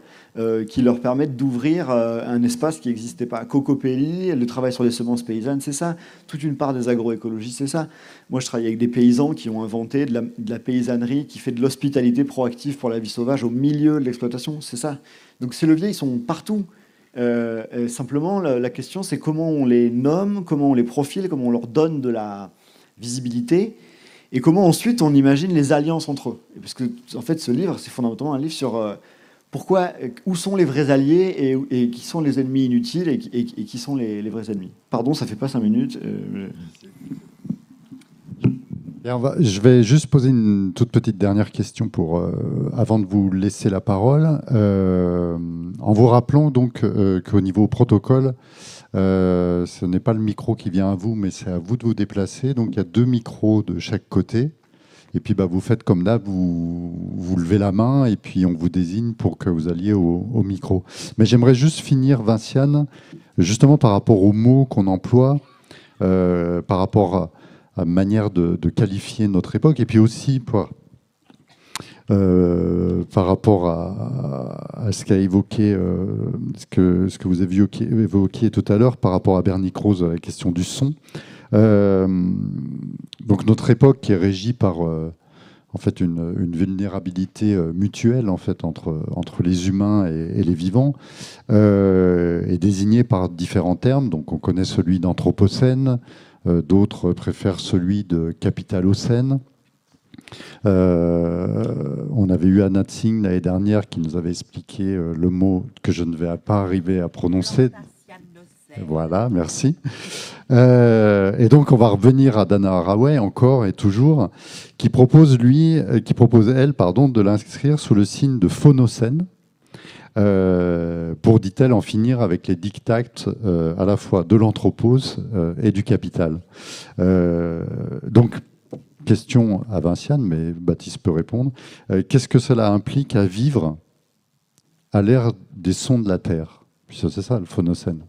C: qui leur permettent d'ouvrir un espace qui n'existait pas. Cocopelli, le travail sur les semences paysannes, c'est ça. Toute une part des agroécologies, c'est ça. Moi, je travaille avec des paysans qui ont inventé de la paysannerie, qui fait de l'hospitalité proactive pour la vie sauvage au milieu de l'exploitation, c'est ça. Donc ces leviers, ils sont partout. Simplement, la question, c'est comment on les nomme, comment on les profile, comment on leur donne de la visibilité, et comment ensuite on imagine les alliances entre eux. Parce que, en fait, ce livre, c'est fondamentalement un livre sur où sont les vrais alliés et qui sont les ennemis inutiles et qui sont les vrais ennemis. Pardon, ça fait pas 5 minutes.
A: Et je vais juste poser une toute petite dernière question avant de vous laisser la parole, en vous rappelant donc qu'au niveau protocole, ce n'est pas le micro qui vient à vous, mais c'est à vous de vous déplacer. Donc il y a 2 micros de chaque côté. Et puis vous faites comme d'hab, vous levez la main et puis on vous désigne pour que vous alliez au micro. Mais j'aimerais juste finir, Vinciane, justement par rapport aux mots qu'on emploie, par rapport à manière de qualifier notre époque, et puis aussi par rapport à ce qu'a évoqué, ce que vous avez évoqué tout à l'heure par rapport à Bernie Krause, la question du son. Donc notre époque qui est régie par en fait une vulnérabilité mutuelle en fait entre les humains et les vivants est désignée par différents termes. Donc on connaît celui d'anthropocène, d'autres préfèrent celui de capitalocène. On avait eu Anna Tsing l'année dernière qui nous avait expliqué le mot que je ne vais pas arriver à prononcer. Voilà, merci. Et donc, on va revenir à Dana Haraway encore et toujours, qui propose elle, de l'inscrire sous le signe de phonocène, pour, dit-elle, en finir avec les dictats à la fois de l'anthropose et du capital. Donc, question à Vinciane, mais Baptiste peut répondre. Qu'est-ce que cela implique à vivre à l'ère des sons de la Terre? Puisque c'est ça, le phonocène.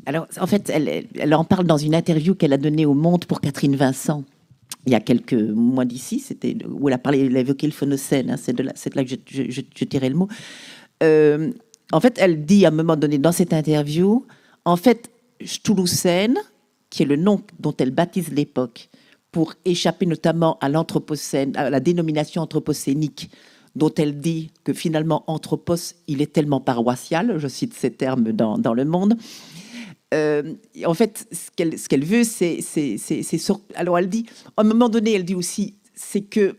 B: Alors, en fait, elle en parle dans une interview qu'elle a donnée au Monde pour Catherine Vincent. il y a quelques mois d'ici, où elle a évoqué le phonocène, hein, c'est de là que je tirais le mot. En fait, elle dit à un moment donné dans cette interview, en fait, Toulousaine, qui est le nom dont elle baptise l'époque, pour échapper notamment à l'anthropocène, à la dénomination anthropocénique, dont elle dit que finalement, anthropos, il est tellement paroissial, je cite ces termes dans Le Monde. En fait, ce qu'elle veut, c'est alors elle dit, à un moment donné, elle dit aussi, c'est que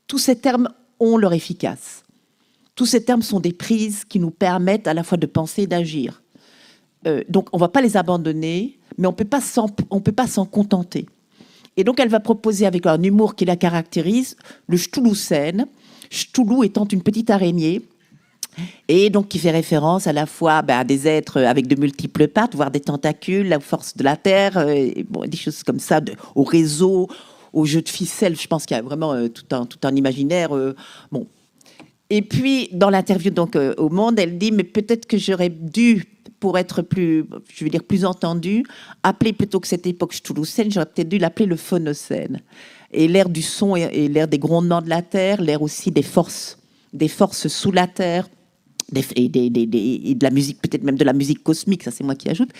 B: tous ces termes ont leur efficace. Tous ces termes sont des prises qui nous permettent à la fois de penser et d'agir. Donc, on ne va pas les abandonner, mais on ne peut pas s'en contenter. Et donc, elle va proposer, avec un humour qui la caractérise, le Toulousaine, Ch'toulou étant une petite araignée, et donc qui fait référence à la fois à des êtres avec de multiples pattes, voire des tentacules, la force de la terre, et bon, des choses comme ça, au réseau, au jeu de ficelle. Je pense qu'il y a vraiment tout un imaginaire. Bon. Et puis, dans l'interview donc au Monde, elle dit, mais peut-être que j'aurais dû, pour être plus entendue, appeler plutôt que cette époque toulousaine, j'aurais peut-être dû l'appeler le phonocène. Et l'ère du son et l'ère des grondements de la terre, l'ère aussi des forces sous la terre, et de la musique, peut-être même de la musique cosmique, ça c'est moi qui ajoute.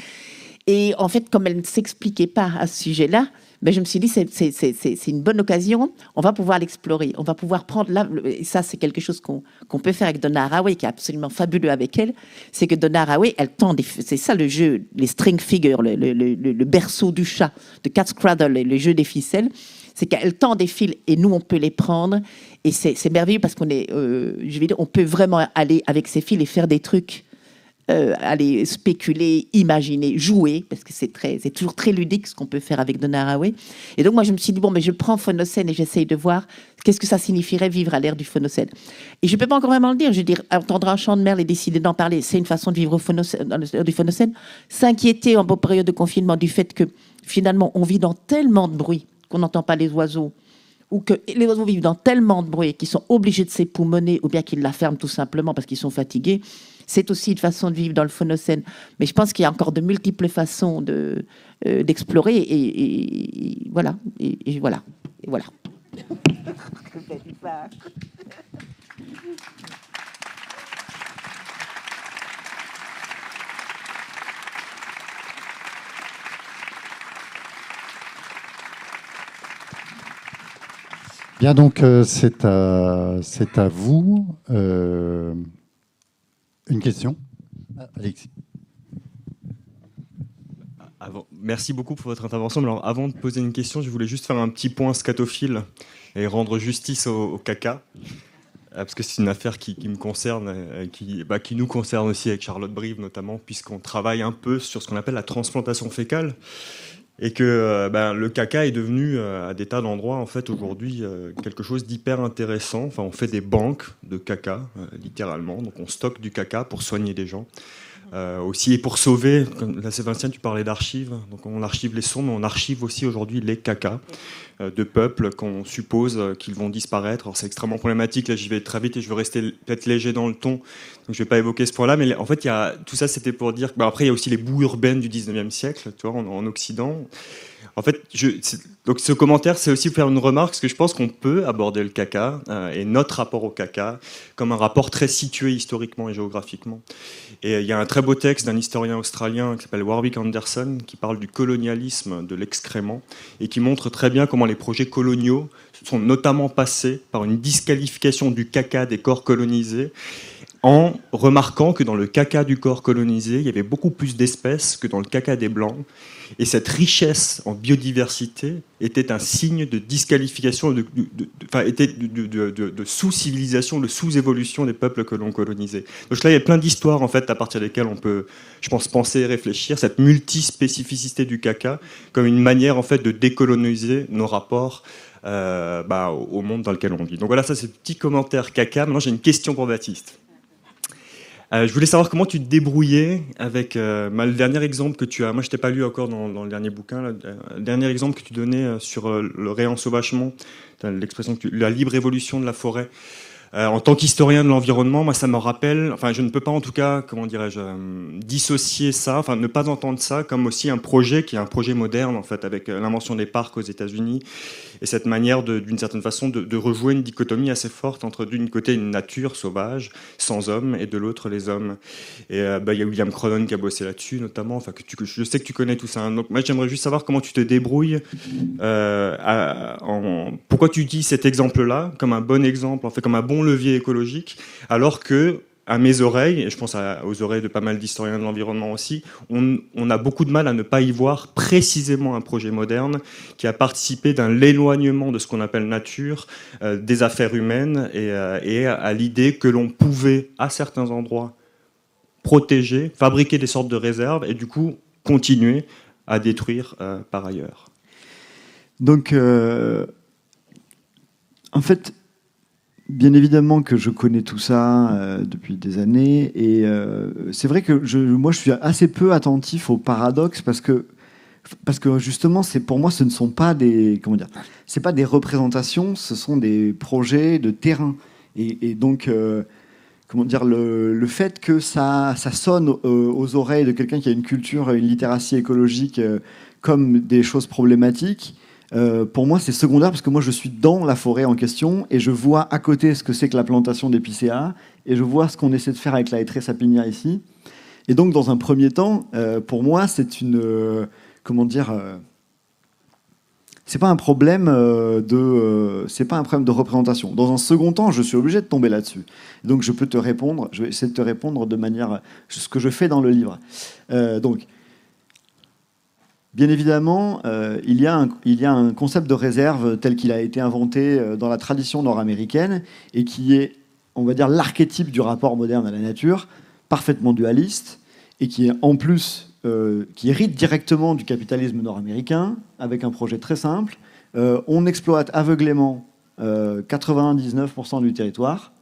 B: Et en fait, comme elle ne s'expliquait pas à ce sujet-là, je me suis dit, c'est une bonne occasion, on va pouvoir l'explorer, on va pouvoir prendre là, et ça c'est quelque chose qu'on peut faire avec Donna Haraway, qui est absolument fabuleux avec elle, c'est que Donna Haraway, elle tend, c'est ça le jeu, les string figures, le berceau du chat, de Cat's Cradle, le jeu des ficelles, c'est qu'elle tend des fils et nous on peut les prendre, et c'est merveilleux parce qu'on est, on peut vraiment aller avec ces fils et faire des trucs, aller spéculer, imaginer, jouer, parce que c'est toujours très ludique ce qu'on peut faire avec Donna Haraway. Et donc moi je me suis dit, mais je prends phonocène et j'essaye de voir qu'est-ce que ça signifierait vivre à l'ère du phonocène. Et je ne peux pas encore vraiment le dire, je veux dire, entendre un chant de merle et décider d'en parler, c'est une façon de vivre dans l'ère du phonocène. S'inquiéter en période de confinement du fait que finalement on vit dans tellement de bruit qu'on n'entend pas les oiseaux, ou que les oiseaux vivent dans tellement de bruit qu'ils sont obligés de s'époumoner, ou bien qu'ils la ferment tout simplement parce qu'ils sont fatigués. C'est aussi une façon de vivre dans le phonocène. Mais je pense qu'il y a encore de multiples façons d'explorer. Et voilà. Et voilà. Et voilà.
A: Bien, donc c'est à vous. Une question, Alexis.
D: Merci beaucoup pour votre intervention. Mais alors, avant de poser une question, je voulais juste faire un petit point scatophile et rendre justice au caca. Parce que c'est une affaire qui me concerne, qui nous concerne aussi avec Charlotte Brive notamment, puisqu'on travaille un peu sur ce qu'on appelle la transplantation fécale. Et que le caca est devenu, à des tas d'endroits, en fait, aujourd'hui, quelque chose d'hyper intéressant. Enfin, on fait des banques de caca, littéralement. Donc, on stocke du caca pour soigner des gens. Aussi, et pour sauver, comme la Sébastien, tu parlais d'archives. Donc, on archive les sons, mais on archive aussi aujourd'hui les cacas de peuples qu'on suppose qu'ils vont disparaître. Alors, c'est extrêmement problématique. Là, j'y vais très vite et je veux rester peut-être léger dans le ton. Donc, je ne vais pas évoquer ce point-là. Mais en fait, tout ça, c'était pour dire que, après, il y a aussi les boues urbaines du 19e siècle, tu vois, en Occident. En fait, donc ce commentaire, c'est aussi faire une remarque, parce que je pense qu'on peut aborder le caca et notre rapport au caca comme un rapport très situé historiquement et géographiquement. Et il y a un très beau texte d'un historien australien qui s'appelle Warwick Anderson, qui parle du colonialisme de l'excrément et qui montre très bien comment les projets coloniaux sont notamment passés par une disqualification du caca des corps colonisés, en remarquant que dans le caca du corps colonisé, il y avait beaucoup plus d'espèces que dans le caca des Blancs. Et cette richesse en biodiversité était un signe de disqualification, était de sous-civilisation, de sous-évolution des peuples que l'on colonisait. Donc là, il y a plein d'histoires, en fait, à partir desquelles on peut, je pense, penser et réfléchir, cette multispécificité du caca, comme une manière, en fait, de décoloniser nos rapports au monde dans lequel on vit. Donc voilà, ça, c'est le petit commentaire caca. Maintenant, j'ai une question pour Baptiste. Je voulais savoir comment tu te débrouillais avec le dernier exemple que tu as. Moi, je ne t'ai pas lu encore dans le dernier bouquin. Le dernier exemple que tu donnais sur le réensauvagement. l'expression la libre évolution de la forêt. En tant qu'historien de l'environnement, moi, ça me rappelle, enfin, je ne peux pas en tout cas, comment dirais-je, dissocier ça, enfin, ne pas entendre ça comme aussi un projet qui est un projet moderne, en fait, avec l'invention des parcs aux États-Unis et cette manière, d'une certaine façon, de rejouer une dichotomie assez forte entre, d'une côté, une nature sauvage, sans hommes, et de l'autre, les hommes. Et il y a William Cronon qui a bossé là-dessus, notamment, enfin, je sais que tu connais tout ça. Hein. Donc, moi, j'aimerais juste savoir comment tu te débrouilles, pourquoi tu dis cet exemple-là comme un bon exemple, en fait, comme un bon levier écologique, alors que, à mes oreilles, et je pense aux oreilles de pas mal d'historiens de l'environnement aussi, on a beaucoup de mal à ne pas y voir précisément un projet moderne qui a participé d'un éloignement de ce qu'on appelle nature, des affaires humaines, et à l'idée que l'on pouvait, à certains endroits, protéger, fabriquer des sortes de réserves, et du coup, continuer à détruire par ailleurs.
C: Donc, en fait, bien évidemment que je connais tout ça depuis des années, et c'est vrai que moi je suis assez peu attentif au paradoxe parce que justement, pour moi, ce ne sont pas c'est pas des représentations, ce sont des projets de terrain, et donc le fait que ça sonne aux oreilles de quelqu'un qui a une culture, une littératie écologique comme des choses problématiques. Pour moi, c'est secondaire parce que moi, je suis dans la forêt en question et je vois à côté ce que c'est que la plantation d'épicéas et je vois ce qu'on essaie de faire avec la hêtraie sapinière ici. Et donc, dans un premier temps, pour moi, c'est c'est pas un problème c'est pas un problème de représentation. Dans un second temps, je suis obligé de tomber là-dessus. Donc, je vais essayer de te répondre de manière ce que je fais dans le livre. Bien évidemment, il y a un concept de réserve tel qu'il a été inventé dans la tradition nord-américaine et qui est, on va dire, l'archétype du rapport moderne à la nature, parfaitement dualiste, et qui est en plus, qui hérite directement du capitalisme nord-américain, avec un projet très simple. On exploite aveuglément 99% du territoire,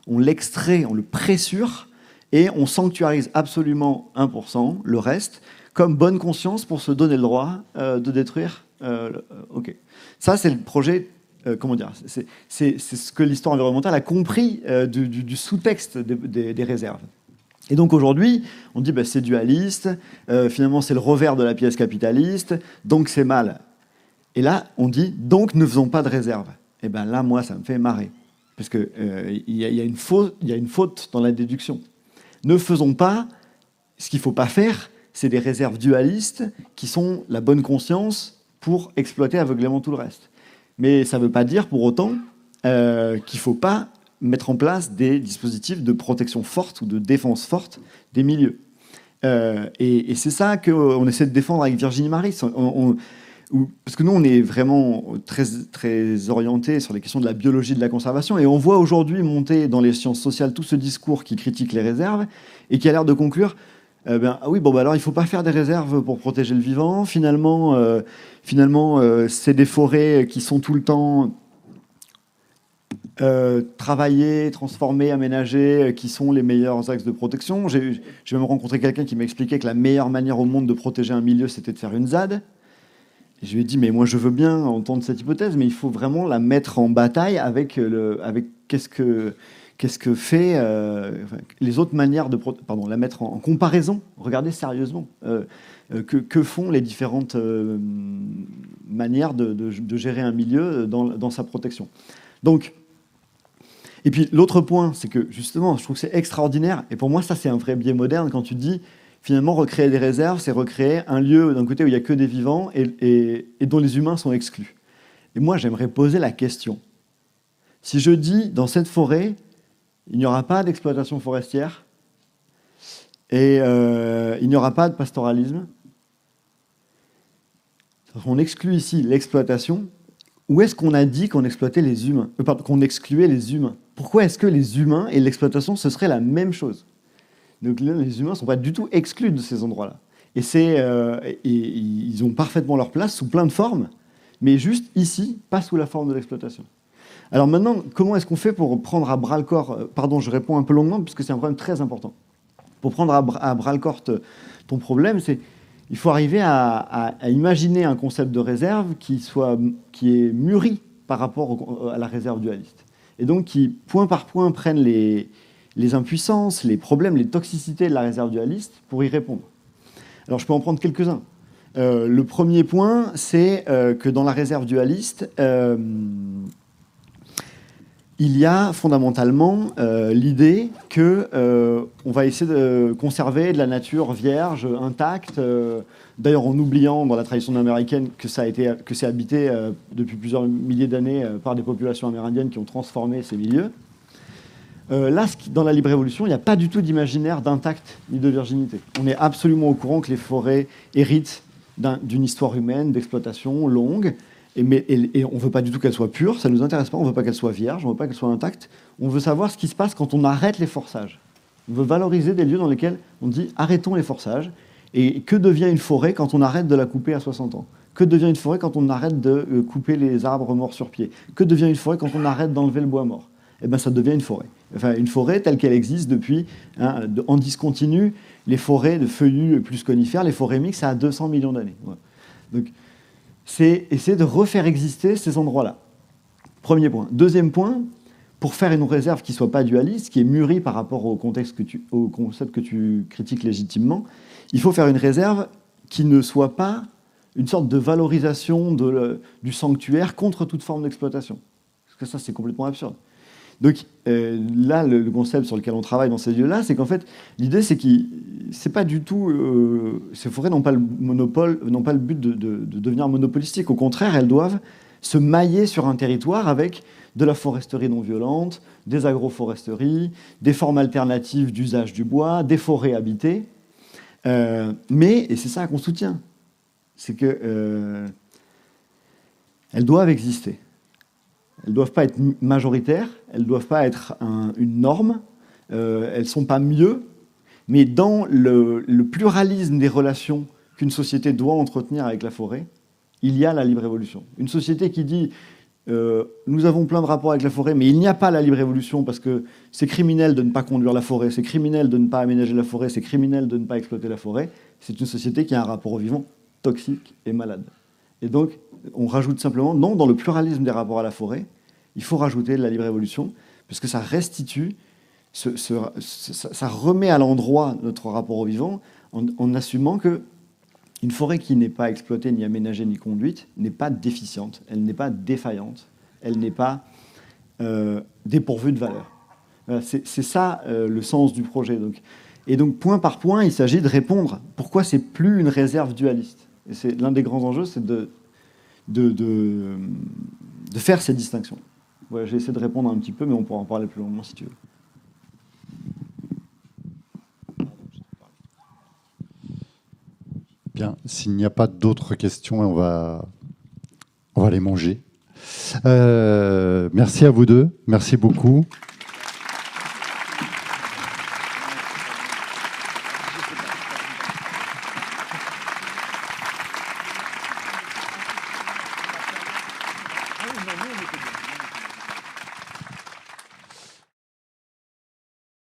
C: on l'extrait, on le pressure, et on sanctuarise absolument 1%, le reste, comme bonne conscience pour se donner le droit de détruire. Ok. Ça, c'est le projet. C'est ce que l'histoire environnementale a compris du sous-texte des réserves. Et donc aujourd'hui, on dit c'est dualiste, finalement c'est le revers de la pièce capitaliste, donc c'est mal. Et là, on dit donc ne faisons pas de réserve. Et bien là, moi, ça me fait marrer. Parce qu'il y a une faute dans la déduction. Ne faisons pas, ce qu'il ne faut pas faire, c'est des réserves dualistes qui sont la bonne conscience pour exploiter aveuglément tout le reste. Mais ça ne veut pas dire pour autant qu'il ne faut pas mettre en place des dispositifs de protection forte ou de défense forte des milieux. Et c'est ça qu'on essaie de défendre avec Virginie Maris. Parce que nous, on est vraiment très, très orientés sur les questions de la biologie de la conservation, et on voit aujourd'hui monter dans les sciences sociales tout ce discours qui critique les réserves et qui a l'air de conclure alors il ne faut pas faire des réserves pour protéger le vivant. Finalement, c'est des forêts qui sont tout le temps travaillées, transformées, aménagées, qui sont les meilleurs axes de protection. J'ai même rencontré quelqu'un qui m'expliquait que la meilleure manière au monde de protéger un milieu, c'était de faire une ZAD. Et je lui ai dit, mais moi je veux bien entendre cette hypothèse, mais il faut vraiment la mettre en bataille avec qu'est-ce que fait les autres manières de la mettre en comparaison, regardez sérieusement que font les différentes manières de gérer un milieu dans sa protection. Donc, et puis l'autre point, c'est que justement, je trouve que c'est extraordinaire, et pour moi ça c'est un vrai biais moderne quand tu dis finalement recréer des réserves, c'est recréer un lieu d'un côté où il n'y a que des vivants et dont les humains sont exclus. Et moi j'aimerais poser la question, si je dis dans cette forêt il n'y aura pas d'exploitation forestière et il n'y aura pas de pastoralisme. On exclut ici l'exploitation. Où est-ce qu'on a dit qu'on exploitait les humains, qu'on excluait les humains? Pourquoi est-ce que les humains et l'exploitation, ce serait la même chose? Donc les humains ne sont pas du tout exclus de ces endroits-là. Et ils ont parfaitement leur place sous plein de formes, mais juste ici, pas sous la forme de l'exploitation. Alors maintenant, comment est-ce qu'on fait pour prendre à bras-le-corps... Pardon, je réponds un peu longuement, puisque c'est un problème très important. Pour prendre à bras-le-corps ton problème, il faut arriver à imaginer un concept de réserve qui est mûri par rapport à la réserve dualiste. Et donc qui, point par point, prennent les impuissances, les problèmes, les toxicités de la réserve dualiste pour y répondre. Alors je peux en prendre quelques-uns. Le premier point, c'est que dans la réserve dualiste, il y a fondamentalement l'idée qu'on va essayer de conserver de la nature vierge, intacte, d'ailleurs en oubliant dans la tradition américaine que c'est habité depuis plusieurs milliers d'années par des populations amérindiennes qui ont transformé ces milieux. Là, dans la libre évolution, il n'y a pas du tout d'imaginaire d'intact ni de virginité. On est absolument au courant que les forêts héritent d'une histoire humaine, d'exploitation longue, et on ne veut pas du tout qu'elles soient pures, ça ne nous intéresse pas, on ne veut pas qu'elles soient vierges, on ne veut pas qu'elles soient intactes, on veut savoir ce qui se passe quand on arrête les forçages. On veut valoriser des lieux dans lesquels on dit arrêtons les forçages, et que devient une forêt quand on arrête de la couper à 60 ans? Que devient une forêt quand on arrête de couper les arbres morts sur pied? Que devient une forêt quand on arrête d'enlever le bois mort? Eh bien, ça devient une forêt. Enfin, une forêt telle qu'elle existe depuis, en discontinu, les forêts de feuillus plus conifères, les forêts mixtes, ça a 200 millions d'années. Voilà. Donc, c'est essayer de refaire exister ces endroits-là. Premier point. Deuxième point, pour faire une réserve qui ne soit pas dualiste, qui est mûrie par rapport au concept que tu critiques légitimement, il faut faire une réserve qui ne soit pas une sorte de valorisation du sanctuaire contre toute forme d'exploitation. Parce que ça, c'est complètement absurde. Donc là, le concept sur lequel on travaille dans ces lieux-là, c'est qu'en fait, l'idée, c'est que c'est pas du tout... ces forêts n'ont pas le monopole, n'ont pas le but de devenir monopolistique. Au contraire, elles doivent se mailler sur un territoire avec de la foresterie non violente, des agroforesteries, des formes alternatives d'usage du bois, des forêts habitées. Mais, et c'est ça qu'on soutient, c'est que elles doivent exister. Elles ne doivent pas être majoritaires, elles ne doivent pas être une norme, elles ne sont pas mieux, mais dans le pluralisme des relations qu'une société doit entretenir avec la forêt, il y a la libre évolution. Une société qui dit nous avons plein de rapports avec la forêt, mais il n'y a pas la libre évolution parce que c'est criminel de ne pas conduire la forêt, c'est criminel de ne pas aménager la forêt, c'est criminel de ne pas exploiter la forêt, c'est une société qui a un rapport au vivant toxique et malade. Et donc, on rajoute simplement, non, dans le pluralisme des rapports à la forêt, il faut rajouter de la libre évolution, parce que ça restitue, ça remet à l'endroit notre rapport au vivant, en assumant qu'une forêt qui n'est pas exploitée, ni aménagée, ni conduite, n'est pas déficiente, elle n'est pas défaillante, elle n'est pas dépourvue de valeur. Voilà, c'est ça le sens du projet. Et donc, point par point, il s'agit de répondre pourquoi c'est plus une réserve dualiste. Et c'est l'un des grands enjeux, c'est de faire ces distinctions. Voilà, j'ai essayé de répondre un petit peu, mais on pourra en parler plus longuement si tu veux.
A: Bien, s'il n'y a pas d'autres questions, on va les manger. Merci à vous deux, merci beaucoup.